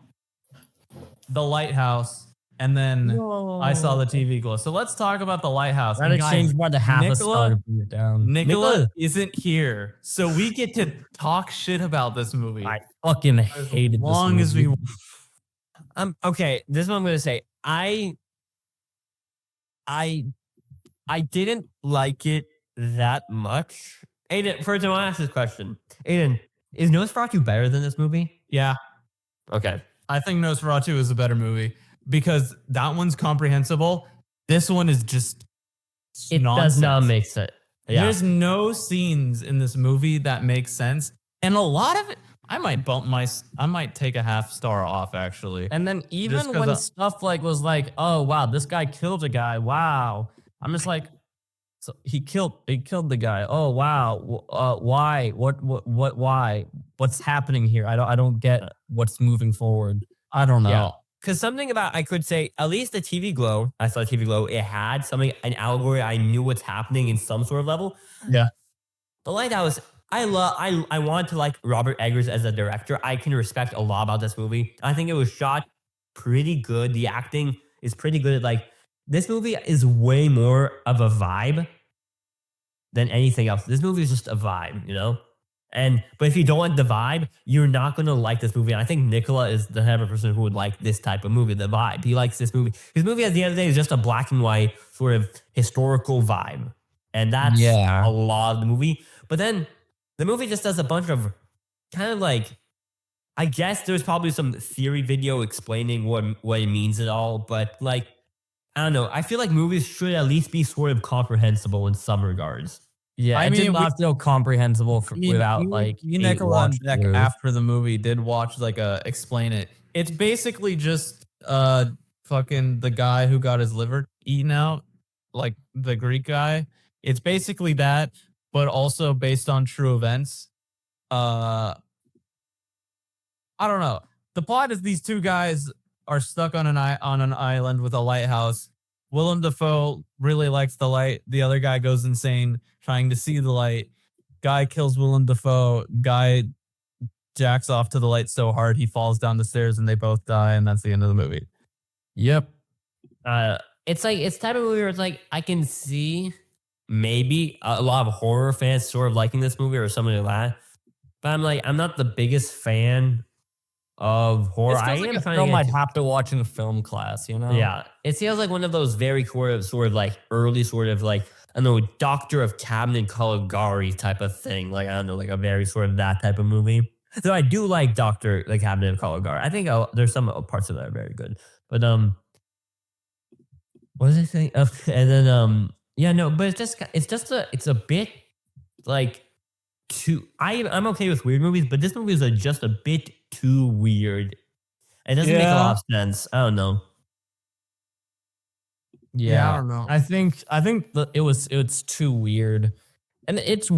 The Lighthouse, and then I Saw the TV Glow. So let's talk about The Lighthouse. That changed more than half a star to bring it down. Nicola isn't here, so we get to talk shit about this movie. I fucking hated this movie. As we Okay, this is what I'm gonna say. I didn't like it that much. Aiden, first I want to ask this question. Aiden, is Nosferatu better than this movie? Yeah, Okay. I think Nosferatu is a better movie because that one's comprehensible. This one is just It nonsense. does not make sense. Yeah. There's no scenes in this movie that make sense, and a lot of it, I might take a half star off actually. And then Just even 'cause when of- stuff like was like, oh wow, this guy killed a guy. Wow. I'm just like, so he killed the guy. Oh wow. Why? What? Why? What's happening here? I don't get what's moving forward. I don't know. Yeah. Because something about, I could say, at least the TV Glow, I saw TV Glow, it had something, an allegory. I knew what's happening in some sort of level. Yeah. The Lighthouse, I want to like Robert Eggers as a director. I can respect a lot about this movie. I think it was shot pretty good. The acting is pretty good. Like, this movie is way more of a vibe than anything else. This movie is just a vibe, you know? But if you don't like the vibe, you're not going to like this movie. And I think Nicola is the type of person who would like this type of movie, the vibe. He likes this movie. His movie at the end of the day is just a black and white sort of historical vibe. And that's a lot of the movie. But then the movie just does a bunch of kind of like, I guess there's probably some theory video explaining what it means at all. But like, I don't know. I feel like movies should at least be sort of comprehensible in some regards. Yeah, I did not feel comprehensible without like Nicola and Beck after the movie did watch like explain it. It's basically just fucking the guy who got his liver eaten out, like the Greek guy. It's basically that, but also based on true events. I don't know. The plot is these two guys are stuck on an island with a lighthouse. Willem Dafoe really likes the light. The other guy goes insane trying to see the light. Guy kills Willem Dafoe. Guy jacks off to the light so hard he falls down the stairs and they both die, and that's the end of the movie. Yep. It's like, it's type of movie where it's like, I can see maybe a lot of horror fans sort of liking this movie or something like that. But I'm like, I'm not the biggest fan of horror. It feels like a film I'd have to watch in a film class, you know? Yeah. It feels like one of those very sort of like early sort of like, I don't know, Doctor of Cabinet Caligari type of thing. Like, I don't know, like a very sort of that type of movie. So I do like Doctor the Cabinet of Caligari. I think there's some parts of that are very good. But what was I saying? And then yeah, no, but it's a bit like I'm okay with weird movies, but this movie is just a bit too weird. It doesn't make a lot of sense. I don't know. Yeah, I don't know. I think it's too weird, and it's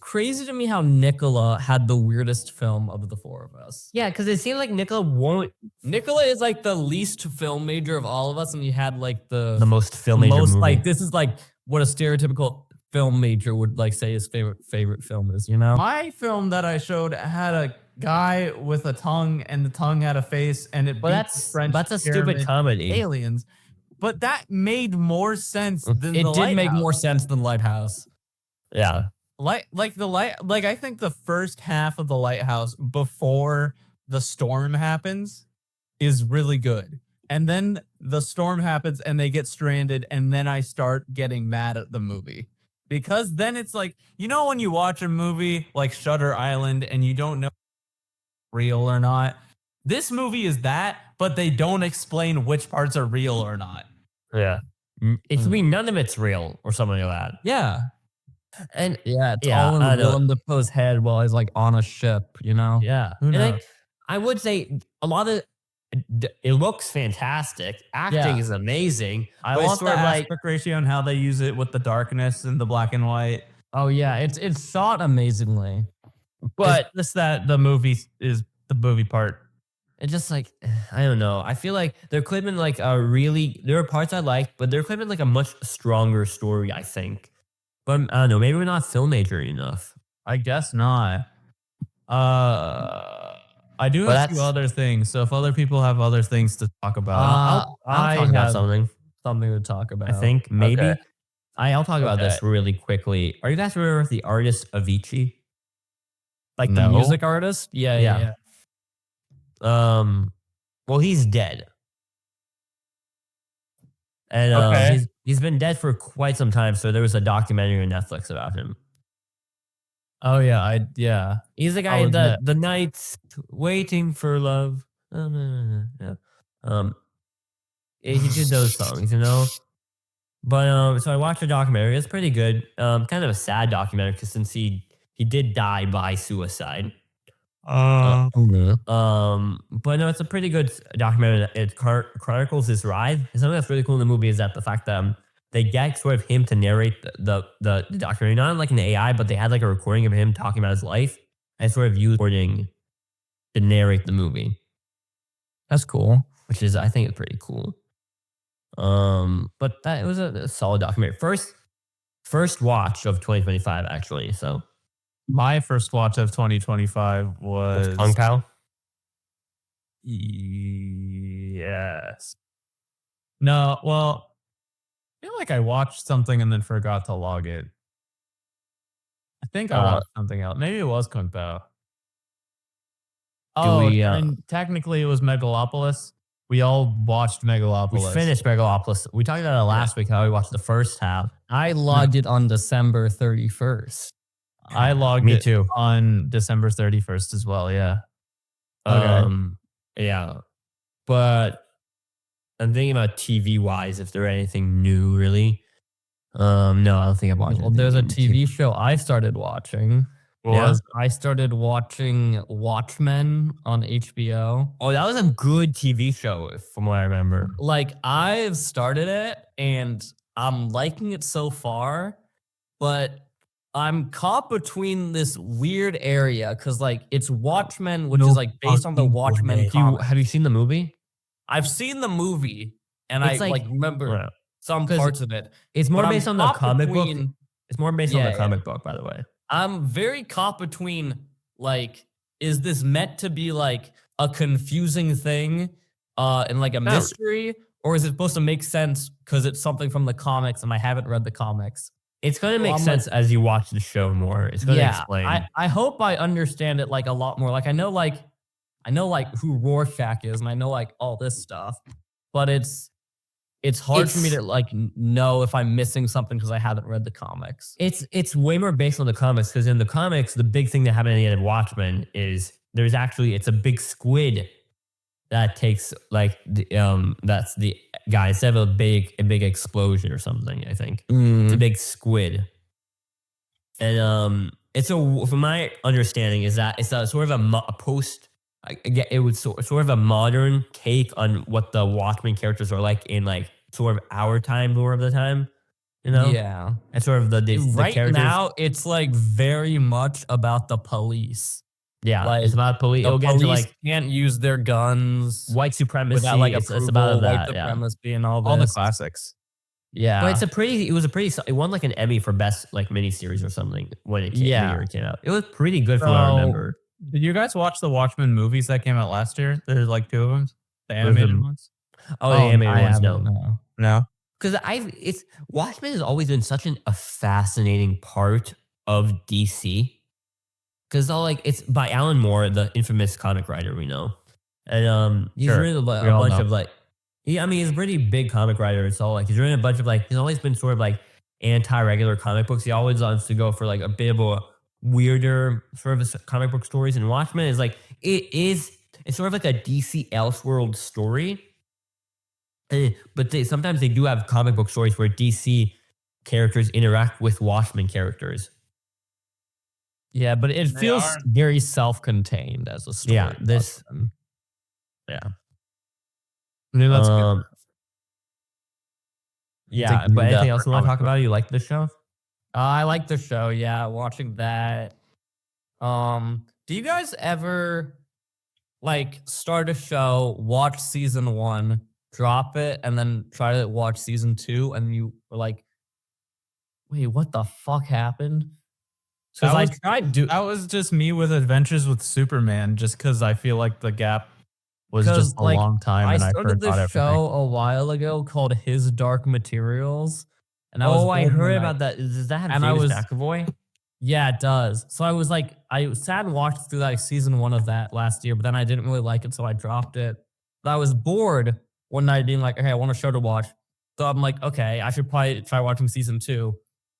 crazy to me how Nicola had the weirdest film of the four of us. Yeah, because it seems like Nicola is like the least film major of all of us, and you had like the most film major movie. Like, this is like what a stereotypical film major would like say his favorite film is, you know? My film that I showed had a guy with a tongue and the tongue had a face and it Well, beat the French that's a stupid pyramid comedy. aliens. But that made more sense than It the did make Lighthouse. more sense than Lighthouse. Yeah. Like I think the first half of the Lighthouse before the storm happens is really good. And then the storm happens and they get stranded, and then I start getting mad at the movie. Because then it's like, you know, when you watch a movie like Shutter Island and you don't know if it's real or not. This movie is that, but they don't explain which parts are real or not. Yeah. It's none of it's real or something like that. Yeah. And Yeah, it's Yeah, all in I know. Willem Dafoe's head while he's like on a ship, you know? yeah. Who And knows? like, I would say a lot of it looks fantastic. Acting Yeah. is amazing. I but it's love the sort of aspect ratio and how they use it with the darkness and the black and white. Oh yeah, it's shot amazingly. but It's just that the movie is the movie part. it's just like, I don't know. I feel like there could have been like there are parts I liked, but there could have been like a much stronger story, I think. But I don't know, maybe we're not film major enough. I guess not. I do But have a few that's- other things. So if other people have other things to talk about, I'll talk about something. something to talk about. I think maybe. Okay. I'll talk about Okay. this really quickly. Are you guys familiar with the artist Avicii? like No. the music artist. Yeah, Yeah. yeah, yeah. Well, he's dead. And Okay. he's been dead for quite some time. So there was a documentary on Netflix about him. Oh yeah, He's the I'll guy that admit. the nights waiting for love. Yeah. He did those songs, you know. But so I watched the documentary. It's pretty good. Kind of a sad documentary because since he did die by suicide. But no, it's a pretty good documentary. It chronicles his ride. And something that's really cool in the movie is that the fact that they get sort of him to narrate the documentary, not like an AI, but they had like a recording of him talking about his life and sort of used recording to narrate the movie, That's cool. which is I think it's pretty cool. But it was a solid documentary. First watch of 2025 actually. So my first watch of 2025 was Kung Pao. Yes. No, well, I feel like I watched something and then forgot to log it. I think I watched something else. Maybe it was Kung Pao. Oh, and technically it was Megalopolis. We all watched Megalopolis. We finished Megalopolis. We talked about it last week, how we watched the first half. I logged it on December 31st. I logged Me it too. on December 31st as well, yeah. Yeah. But I'm thinking about TV wise, if there anything new really. No, I don't think I've watched. Well, there's a anything TV show I started watching. Yeah. I started watching Watchmen on HBO. Oh, that was a good TV show, from what I remember. Like, I've started it and I'm liking it so far, but I'm caught between this weird area because, like, it's Watchmen, which is like based on the Watchmen comic. Have you seen the movie? I've seen the movie and It's I like- remember Yeah. some 'Cause parts of it. It's more But I'm based on the caught comic book. between- It's more based on Yeah, the yeah. comic book, by the way. I'm very caught between, like, is this meant to be like a confusing thing and like a mystery, or is it supposed to make sense because it's something from the comics and I haven't read the comics? It's going to make I'm sense as you watch the show more. It's going to explain. I hope I understand it like a lot more. Like I know who Rorschach is and I know like all this stuff, but it's hard for me to like know if I'm missing something because I haven't read the comics. It's way more based on the comics because in the comics, the big thing that happened at the end of Watchmen is it's a big squid that takes like that's the guy instead of a big explosion or something. I think it's a big squid, and from my understanding is that it's a sort of a post. It was sort of a modern take on what the Watchmen characters are like in like sort of our time, lore of the time, you know? Yeah. And sort of the Right characters. now, it's like very much about the police. Yeah, like, it's about police. The It'll get into police like can't use their guns white supremacy. without like it's approval, about white that. Yeah. supremacy and all this. All the classics. Yeah. But it won like an Emmy for best like miniseries or something when it came, the year it came out. It was pretty good from what I remember. Did you guys watch the Watchmen movies that came out last year? There's like 2 of them, the animated ones. Oh, the animated I ones, haven't, no. No. Because Watchmen has always been such a fascinating part of DC. Because it's by Alan Moore, the infamous comic writer we know, and he's Sure. written a We all bunch know. of he's a pretty big comic writer. So he's written a bunch of he's always been sort of anti-regular comic books. He always wants to go for a bit of a weirder sort of comic book stories. And Watchmen is it's sort of like a DC Elseworld story. But sometimes they do have comic book stories where DC characters interact with Watchmen characters. Yeah, but it They feels are. very self-contained as a story. Yeah, this. I mean, that's good. Yeah, Taking but that anything for else you want to comic talk about? You like this show? I like the show. Yeah, watching that. Do you guys ever start a show, watch season 1, drop it, and then try to watch season 2, and you were like, "Wait, what the fuck happened?" Because I tried That was just me with Adventures with Superman, just because I feel like the gap was just a long time, I and I started forgot this show everything. a while ago called His Dark Materials, and I was I bored heard one about night. that. Does that have And I James was- McAvoy? Yeah, it does. So I was I sat and watched through season 1 of that last year, but then I didn't really like it, so I dropped it. But I was bored one night being like, okay, I want a show to watch. So I'm like, okay, I should probably try watching season 2.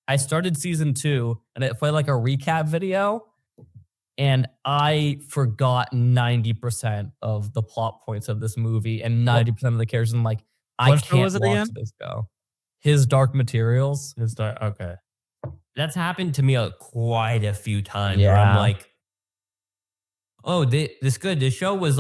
I started season 2 and it played a recap video, and I forgot 90% of the plot points of this movie and 90% of the characters. I'm like, I What show can't was it watch again? this go. His Dark Materials. Okay. That's happened to me quite a few times. Where I'm Yeah. like, oh, this good. This show was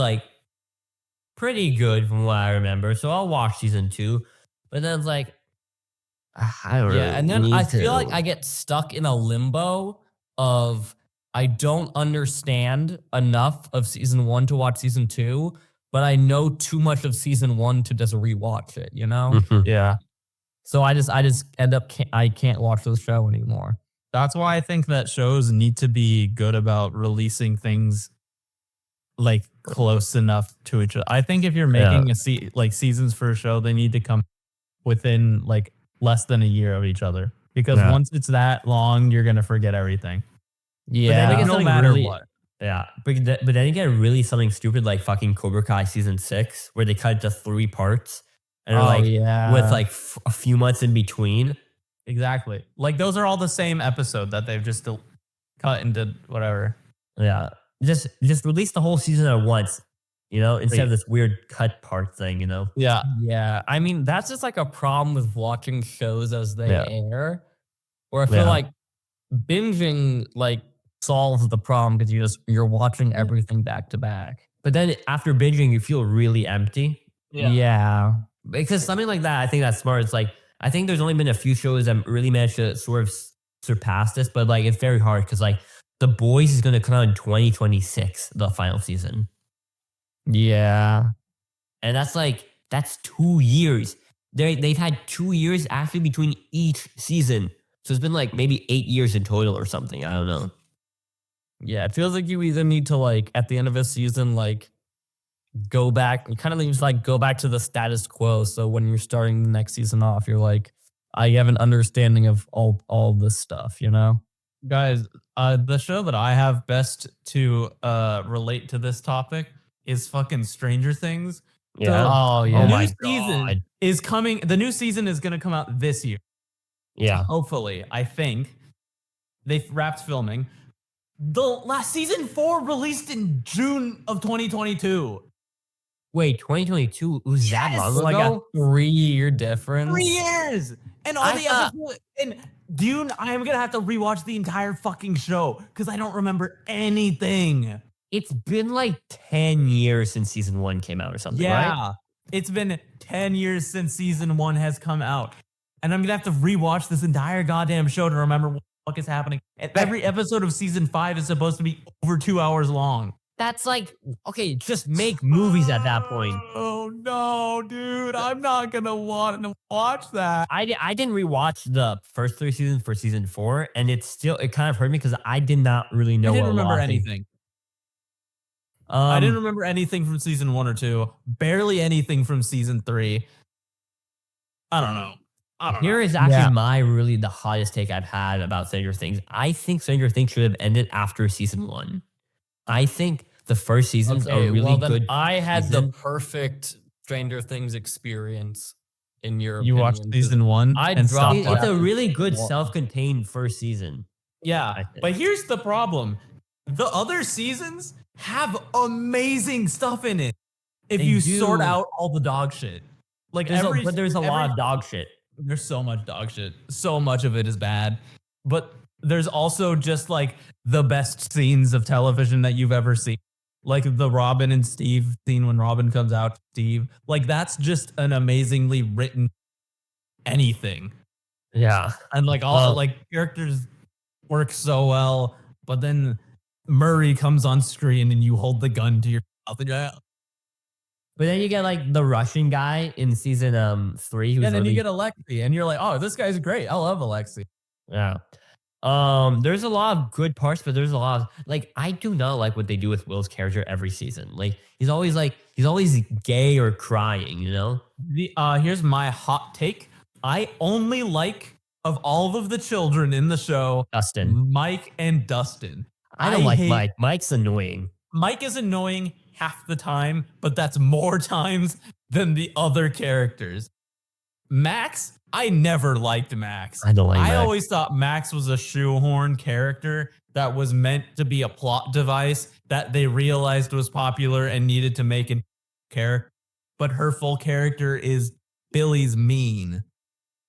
pretty good from what I remember. So I'll watch season 2. But then it's I don't Yeah, and then need I feel to. like I get stuck in a limbo of I don't understand enough of season 1 to watch season 2, but I know too much of season 1 to just rewatch it, you know? Mhm. Yeah. So I just end up I can't watch the show anymore. That's why I think that shows need to be good about releasing things close enough to each other. I think if you're making seasons for a show, they need to come within less than a year of each other. Because Yeah. once it's that long, you're gonna forget everything. Yeah. then it gets No something matter really- what. Yeah, but then you get really something stupid like fucking Cobra Kai season 6, where they cut it to 3 parts, and they're yeah. with a few months in between. Exactly. Those are all the same episode that they've just cut into whatever. Yeah, just release the whole season at once, instead of this weird cut part thing, Yeah. Yeah, I mean, that's just a problem with watching shows as they Yeah. air. Where I feel Yeah. like binging solves the problem because you're watching everything back to back. But then after binging, you feel really empty. Yeah. Because something like that, I think that's smart. It's I think there's only been a few shows that really managed to sort of surpass this, but it's very hard because The Boys is going to come out in 2026, the final season. Yeah. And that's 2 years. They've had 2 years actually between each season. So it's been maybe 8 years in total or something. I don't know. Yeah. It feels like you either need to at the end of a season, go back and kind of just go back to the status quo. So when you're starting the next season off, you're I have an understanding of all this stuff, Guys, the show that I have best to relate to this topic is fucking Stranger Things. Yeah. Oh, The yeah. new season is coming. The new season is going to come out this year. Yeah. Hopefully, I think. They wrapped filming. The last season 4 released in June of 2022. Wait, 2022? Was that long Like ago? a 3-year difference. 3 years. And all the episodes. And Dune, I am going to have to rewatch the entire fucking show because I don't remember anything. It's been 10 years since season 1 came out or something, Yeah. right? It's been 10 years since season 1 has come out. And I'm going to have to rewatch this entire goddamn show to remember what the fuck is happening. And every episode of season 5 is supposed to be over 2 hours long. That's okay, just make movies at that point. Oh no, dude. I'm not going to want to watch that. I didn't rewatch the first 3 seasons for season 4, and it kind of hurt me because I did not really know I didn't what remember Lottie- anything. I didn't remember anything from season 1 or 2. Barely anything from season 3. I don't know. Here is actually the hottest take I've had about Stranger Things. I think Stranger Things should have ended after season 1. I think the first season's a really good. I had the perfect Stranger Things experience. In your You opinion, watched season 1 and stopped. It's a really good self-contained first season. Yeah, but here's the problem. The other seasons have amazing stuff in it. If you sort out all the dog shit. Like there's a lot of dog shit. There's so much dog shit. So much of it is bad. But there's also just like the best scenes of television that you've ever seen. Like the Robin and Steve scene when Robin comes out to Steve. Like that's just an amazingly written anything. Yeah. And like all like characters work so well, but then Murray comes on screen and you hold the gun to your mouth and you're like, but then you get like the Russian guy in season 3. And then you get Alexei and you're like, oh, this guy's great. I love Alexei. Yeah. There's a lot of good parts, but there's a lot of like I do not like what they do with Will's character every season. Like he's always gay or crying, you know? Here's my hot take. I only like of all of the children in the show, Dustin. Mike and Dustin. I don't like Mike. Mike's annoying. Mike is annoying half the time, but that's more times than the other characters. Max, I never liked Max. I don't like Max. I always thought Max was a shoehorn character that was meant to be a plot device that they realized was popular and needed to make a character. But her full character is Billy's mean.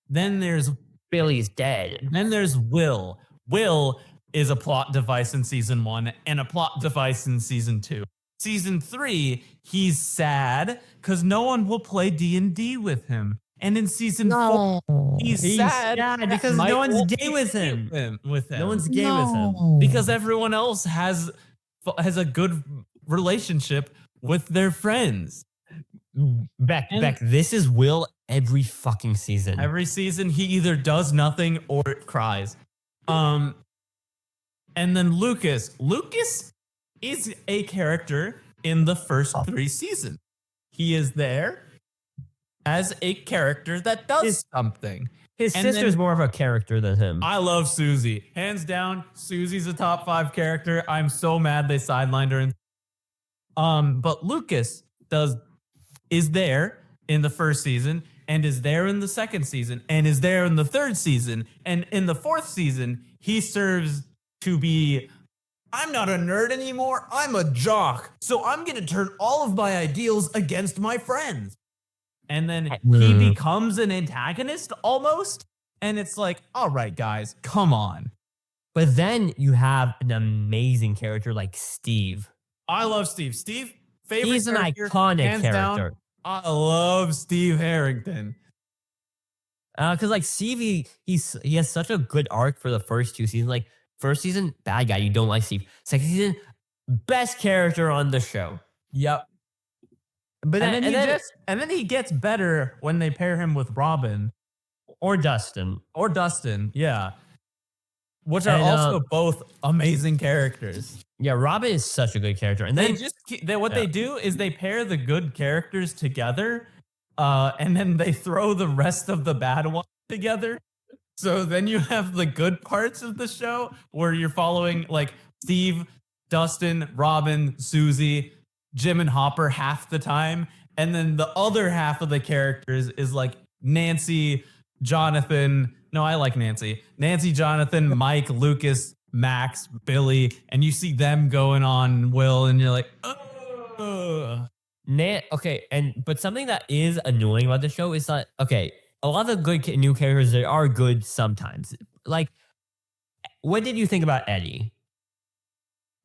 Then there's Billy's dead. Then there's Will. Will is a plot device in season 1 and a plot device in season 2. Season 3, he's sad because no one will play D&D with him. And in season 4, he's sad because no one's gay with him. No one's gay with him. Because everyone else has a good relationship with their friends. Beck, this is Will every fucking season. Every season, he either does nothing or cries. And then Lucas. Lucas is a character in the first 3 seasons. He is there as a character that does something. His sister's more of a character than him. I love Susie. Hands down, Susie's a top 5 character. I'm so mad they sidelined her. But Lucas is there in the first season and is there in the second season and is there in the third season. And in the 4th season, he serves to be, I'm not a nerd anymore. I'm a jock. So I'm going to turn all of my ideals against my friends. And then he becomes an antagonist almost. And it's like, all right, guys, come on. But then you have an amazing character like Steve. I love Steve. Steve, favorite He's an character, iconic hands character. Down, I love Steve Harrington. Because like Steve, he has such a good arc for the first 2 seasons. Like first season, bad guy, you don't like Steve. Second season, best character on the show. Yep. But then he gets better when they pair him with Robin or Dustin. Yeah. Which are also both amazing characters. Yeah, Robin is such a good character. And then they do is they pair the good characters together, and then they throw the rest of the bad ones together. So then you have the good parts of the show where you're following like Steve, Dustin, Robin, Susie, Jim and Hopper half the time. And then the other half of the characters is like Nancy, Jonathan. No, I like Nancy. Nancy, Jonathan, Mike, Lucas, Max, Billy. And you see them going on Will and you're like, ugh. But something that is annoying about the show is that, a lot of the good new characters, they are good sometimes. Like, what did you think about Eddie?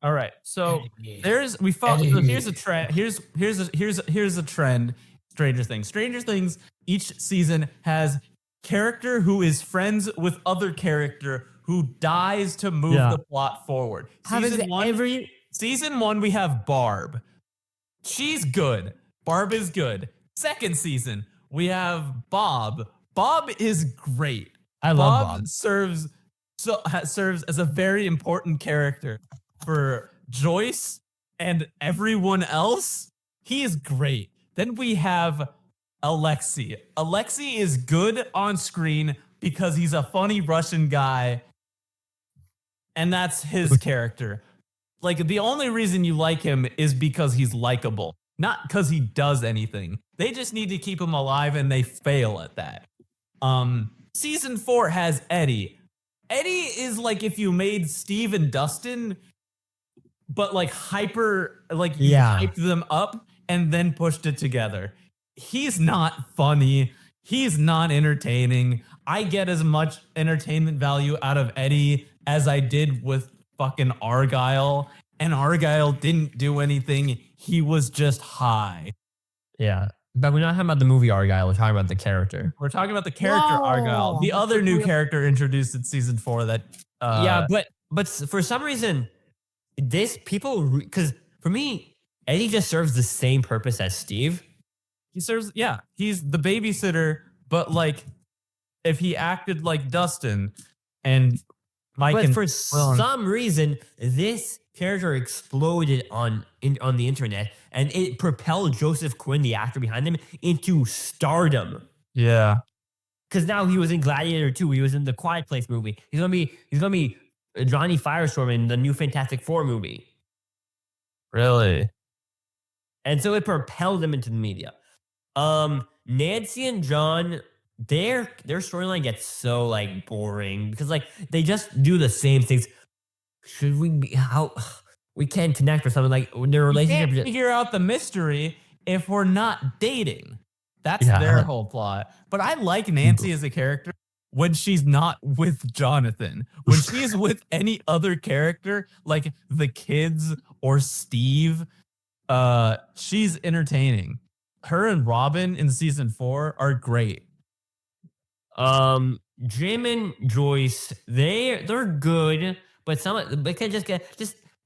All right, so here's a trend. Here's a trend. Stranger Things. Each season has character who is friends with other character who dies to move the plot forward. Season 1 we have Barb. She's good. Barb is good. Second season we have Bob. Bob is great. I love Bob. Serves as a very important character for Joyce And everyone else, he is great. Then we have Alexei. Alexei is good on screen because he's a funny Russian guy. And that's his character. Like, the only reason you like him is because he's likable, not because he does anything. They just need to keep him alive, and they fail at that. Season 4 has Eddie. Eddie is like if you made Steve and Dustin, but like hyper, like you hyped them up and then pushed it together. He's not funny. He's not entertaining. I get as much entertainment value out of Eddie as I did with fucking Argyle. And Argyle didn't do anything. He was just high. Yeah. But we're not talking about the movie Argyle. We're talking about the character. We're talking about the character Argyle. The other new character introduced in season 4 that... yeah, but for some reason, because for me, Eddie just serves the same purpose as Steve. He serves, he's the babysitter, but like if he acted like Dustin and Mike, but for some reason, this character exploded on the internet, and it propelled Joseph Quinn, the actor behind him, into stardom. Yeah, because now he was in Gladiator 2. He was in the Quiet Place movie. He's gonna be Johnny Firestorm in the new Fantastic Four movie. Really? And so it propelled them into the media. Nancy and John, their storyline gets so like boring because like they just do the same things. Should we be we can't connect or something, like their relationship? We can't figure out the mystery if we're not dating. That's their whole plot. But I like Nancy as a character when she's not with Jonathan. When she's with any other character, like the kids or Steve, she's entertaining. Her and Robin in season 4 are great. Jim and Joyce, they're good, but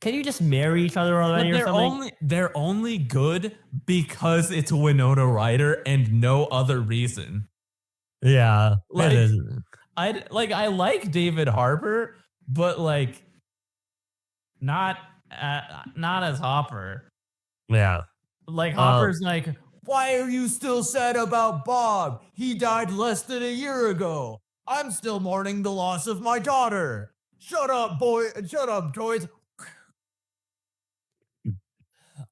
can you just marry each other already or something? They're only good because it's Winona Ryder and no other reason. Yeah, I like David Harbour, but like not as Hopper. Yeah, like Hopper's like, why are you still sad about Bob? He died less than a year ago. I'm still mourning the loss of my daughter. Shut up, boy. Shut up, Joyce.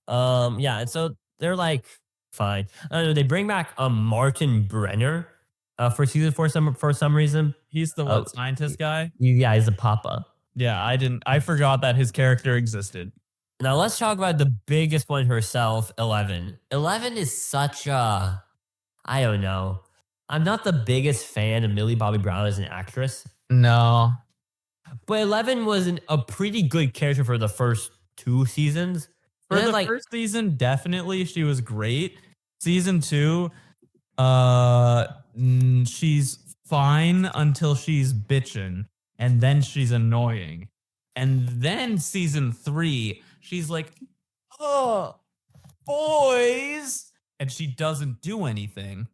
Yeah, and so they're like, fine. I don't know. They bring back Martin Brenner for season 4 for some reason. He's the scientist guy? Yeah, he's the papa. Yeah, I forgot that his character existed. Now let's talk about the biggest one herself, 11. 11 is such a, I don't know. I'm not the biggest fan of Millie Bobby Brown as an actress. No. But 11 was a pretty good character for the first 2 seasons. For the first season, definitely she was great. Season 2, she's fine until she's bitching, and then she's annoying. And then season 3, she's like, oh, boys. And she doesn't do anything.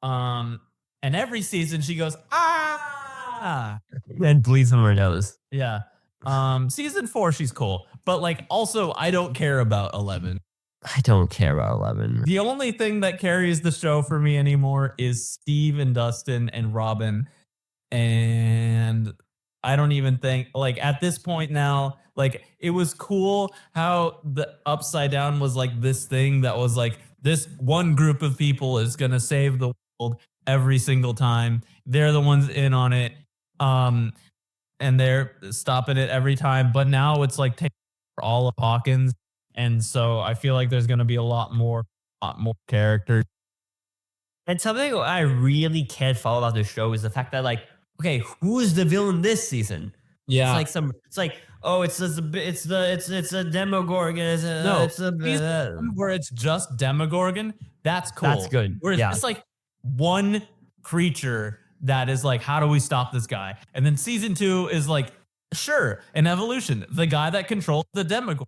And every season she goes, ah. And bleeds from her nose. Yeah. Season 4, she's cool. But like, also, I don't care about 11. I don't care about 11. The only thing that carries the show for me anymore is Steve and Dustin and Robin. And I don't even think, like, at this point now, like, it was cool how the Upside Down was like this thing that was like, this one group of people is going to save the world every single time. They're the ones in on it. And they're stopping it every time. But now it's like taking for all of Hawkins. And so I feel like there's going to be a lot more characters. And something I really can't follow about this show is the fact that, like, okay, who is the villain this season? Yeah, it's a Demogorgon. Where it's just Demogorgon. That's cool. That's good. Where it's just like one creature that is like, how do we stop this guy? And then season 2 is like, sure, an evolution. The guy that controls the Demogorgon.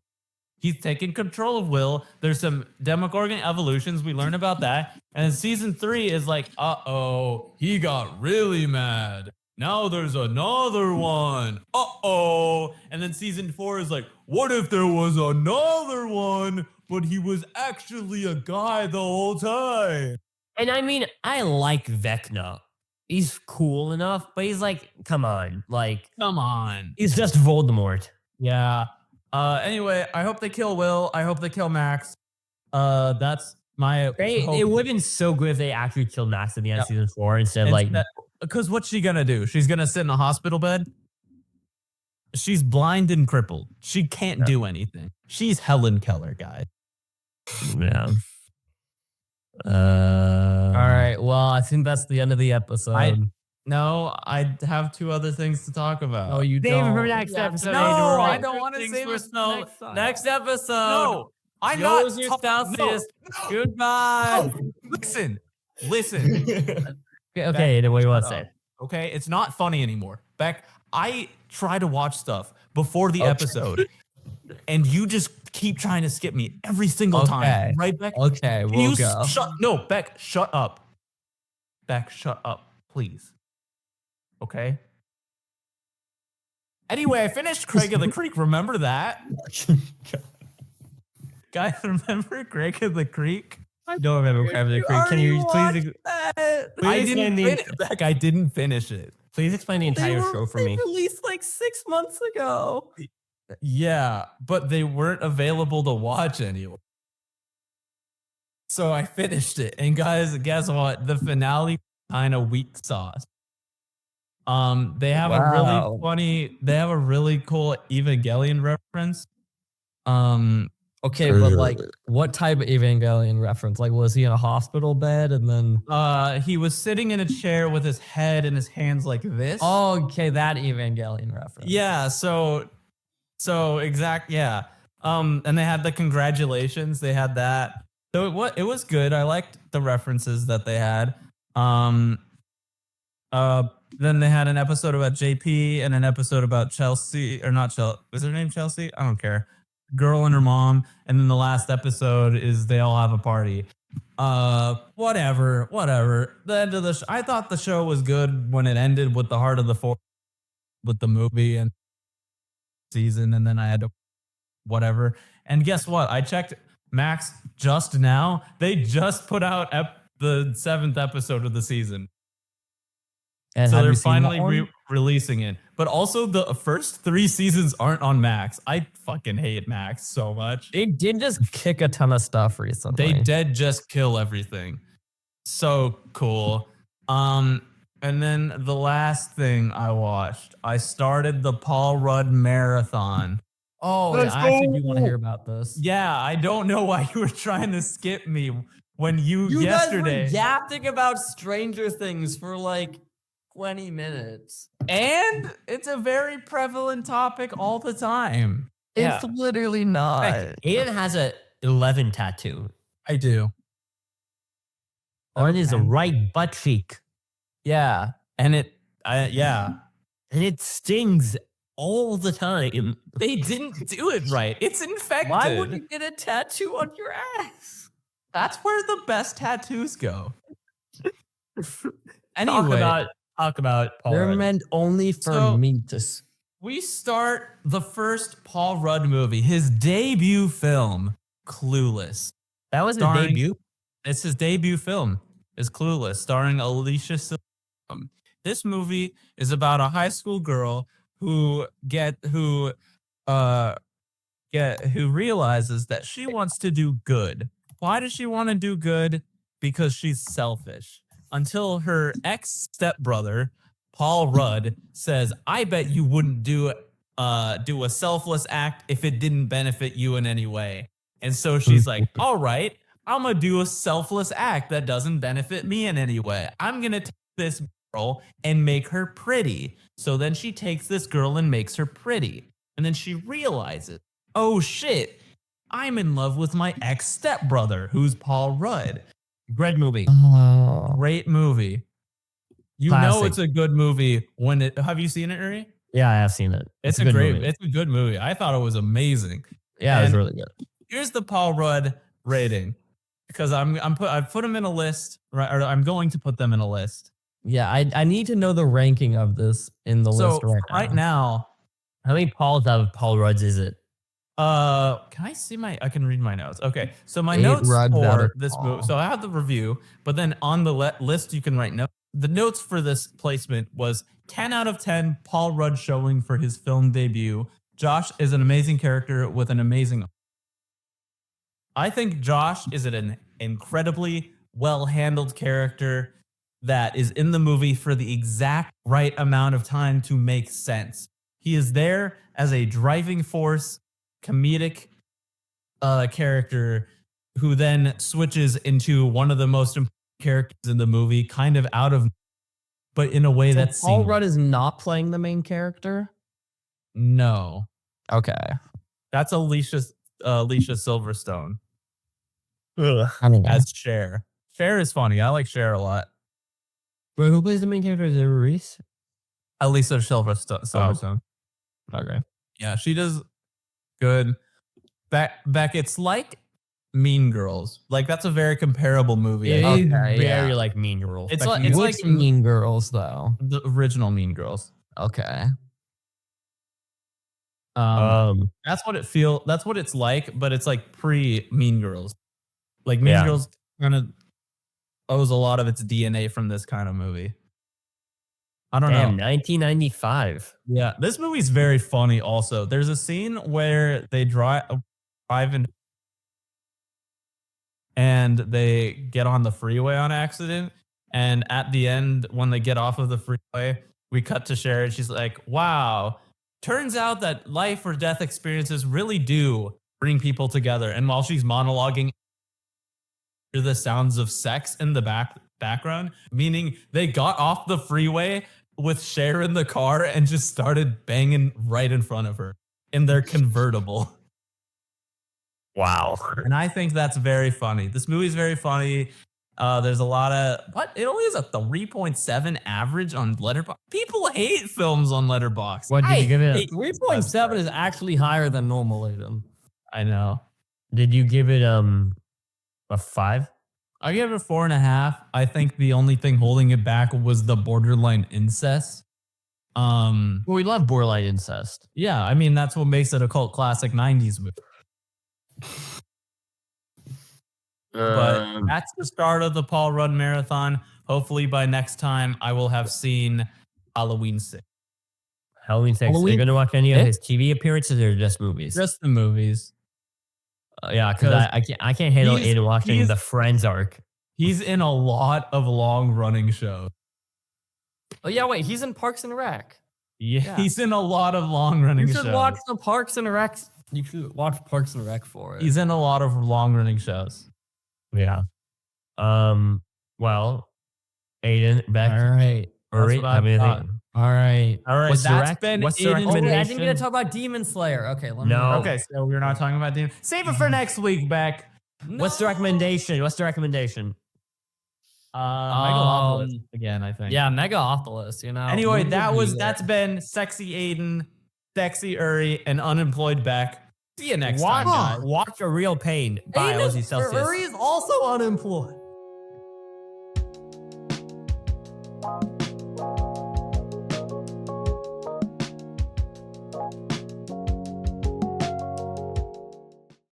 He's taking control of Will. There's some Demogorgon evolutions. We learn about that. And then season 3 is like, uh-oh, he got really mad. now there's another one. Uh-oh. And then season 4 is like, what if there was another one, but he was actually a guy the whole time? And I mean, I like Vecna. He's cool enough, but he's like, come on. Like, Come on. he's just Voldemort. Yeah. Anyway, I hope they kill Will. I hope they kill Max. That's my hope. It would have been so good if they actually killed Max at the end of season 4 instead of like. Because what's she gonna do? She's gonna sit in a hospital bed? She's blind and crippled. She can't do anything. She's Helen Keller, guys. Yeah. All right. Well, I think that's the end of the episode. No, I have 2 other things to talk about. Oh, you Save it don't. for next episode. No, I don't want to Things say for this snow. next time. Next episode. No, I'm Yours not. your Celsius. No. Goodbye. Listen. Okay, then what do you want to say? Okay, it's not funny anymore. Beck, I try to watch stuff before the episode, and you just keep trying to skip me every single time. Right, Beck? Okay, Can we'll you go. No, Beck, shut up. Beck, shut up, please. Okay? Anyway, I finished Craig of the Creek. Remember that? Guys, remember Craig of the Creek? I don't remember Craig of the Creek. Can you please I didn't finish it. please explain the entire show for me? Released like 6 months ago. Yeah, but they weren't available to watch anyway. So I finished it. And guys, guess what? The finale kind of weak sauce. They have a really funny, they have a really cool Evangelion reference. Okay, but like, what type of Evangelion reference? Like, was he in a hospital bed and then? He was sitting in a chair with his head and his hands like this. Oh, okay, that Evangelion reference. Yeah, so exact, yeah. And they had the congratulations. They had that. So it was good. I liked the references that they had. Then they had an episode about JP and an episode about Chelsea, or not Chelsea. Is her name Chelsea? I don't care. Girl and her mom. And then the last episode is they all have a party. Whatever. The end of the I thought the show was good when it ended with the heart of the four, with the movie and season, and then I had to whatever. And guess what? I checked Max just now. They just put out the 7th episode of the season. And so have they're you seen that finally one? releasing it. But also the first 3 seasons aren't on Max. I fucking hate Max so much. They did just kick a ton of stuff recently. They did just kill everything. So cool. And then the last thing I watched, I started the Paul Rudd marathon. Oh, yeah, I actually do want to hear about this. Yeah, I don't know why you were trying to skip me when you yesterday. guys were yapping about Stranger Things for like 20 minutes. And it's a very prevalent topic all the time. It's literally not. Aiden has a 11 tattoo I do. on his right butt cheek, Yeah. And and it stings all the time. they didn't do it right. It's infected. Why would you get a tattoo on your ass? That's where the best tattoos go. Anyway, Talk about Paul They're Rudd. meant only for So- me to. we start the first Paul Rudd movie, his debut film, Clueless. That was his starring- debut. It's his debut film, is Clueless, starring Alicia Silverstone. This movie is about a high school girl who realizes that she wants to do good. Why does she want to do good? Because she's selfish. Until her ex-stepbrother, Paul Rudd, says, "I bet you wouldn't do a selfless act if it didn't benefit you in any way." And so she's like, "All right, I'm gonna do a selfless act that doesn't benefit me in any way. I'm gonna take this girl and make her pretty." So then she takes this girl and makes her pretty. And then she realizes, oh shit, I'm in love with my ex-stepbrother, who's Paul Rudd. Great movie. Oh. Great movie. You know Classic. it's a good movie when it. Have you seen it, Uri? Yeah, I have seen it. It's a good great. movie. It's a good movie. I thought it was amazing. Yeah, it was and- really good. Here's the Paul Rudd rating, because I've put them in a list, right? Or I'm going to put them in a list. Yeah, I need to know the ranking of this in the list right now. How many Pauls out of Paul Rudds is it? Can I see I can read my notes. Okay, so my 8 notes Ruds out for of this Paul. movie. So I have the review, but then on the list you can write notes. The notes for this placement was 10 out of 10. Paul Rudd showing for his film debut. Josh is an amazing character with an amazing. I think Josh is an incredibly well-handled character that is in the movie for the exact right amount of time to make sense. He is there as a driving force, comedic character who then switches into one of the most important characters in the movie, kind of out of, but in a way that's Paul Rudd is not playing the main character. No, Okay, that's Alicia Silverstone as as Cher. Cher is funny. I like Cher a lot. Bro, who plays the main character? Is it Reese? Alicia Silverstone. okay. Yeah, she does good. Beck, it's like Mean Girls. Like that's a very comparable movie. It I think. is Okay, very yeah. like Mean Girls. It's Like, like- Which Mean Girls though? The original Mean Girls. Okay. That's what it's like, but it's like pre Mean Girls. Like Mean Yeah. Girls kind of owes a lot of its DNA from this kind of movie. I don't damn, know. 1995. Yeah, this movie's very funny also. There's a scene where they drive in and they get on the freeway on accident. And at the end, when they get off of the freeway, we cut to Sharon. She's like, wow, turns out that life or death experiences really do bring people together. And while she's monologuing, hear the sounds of sex in the background, meaning they got off the freeway with Cher in the car and just started banging right in front of her in their convertible. Wow. And I think that's very funny. This movie's very funny. There's a lot of, it only has a 3.7 average on Letterboxd. People hate films on Letterboxd. What did you give it? 3.7 is actually higher than normal, Aiden. I know. Did you give it a 5? I give it a 4.5. I think the only thing holding it back was the borderline incest. Well, we love borderline incest. Yeah, I mean that's what makes it a cult classic 90s movie. But that's the start of the Paul Rudd marathon. Hopefully by next time I will have seen Halloween 6. Halloween 6. Are you going to watch any of his TV appearances or just movies? Just the movies. Yeah, because I can't handle Aiden watching the Friends arc. He's in a lot of long running shows. Oh yeah, wait, he's in Parks and Rec. Yeah, he's in a lot of long running You shows. should watch the Parks and Rec. You should watch Parks and Rec for it. He's in a lot of long running shows. Yeah. Well, Aiden, Beck. All right. Uri, That's what I how many thought. think? All right. All right, What's the that's rec- been what's the Aiden's- Oh, wait, I recommendation? didn't get to talk about Demon Slayer. Okay, let me. No. Okay, so we're not talking about Demon. Save it for next week, Beck. What's the recommendation? What's the recommendation? Megalopolis again, I think. Yeah, Megaopolis, you know. Anyway, Movie that's been Sexy Aiden, Sexy Uri, and Unemployed Beck. See you next time, guys. Watch A Real Pain by Aiden Ozzy Celsius. Uri is also unemployed.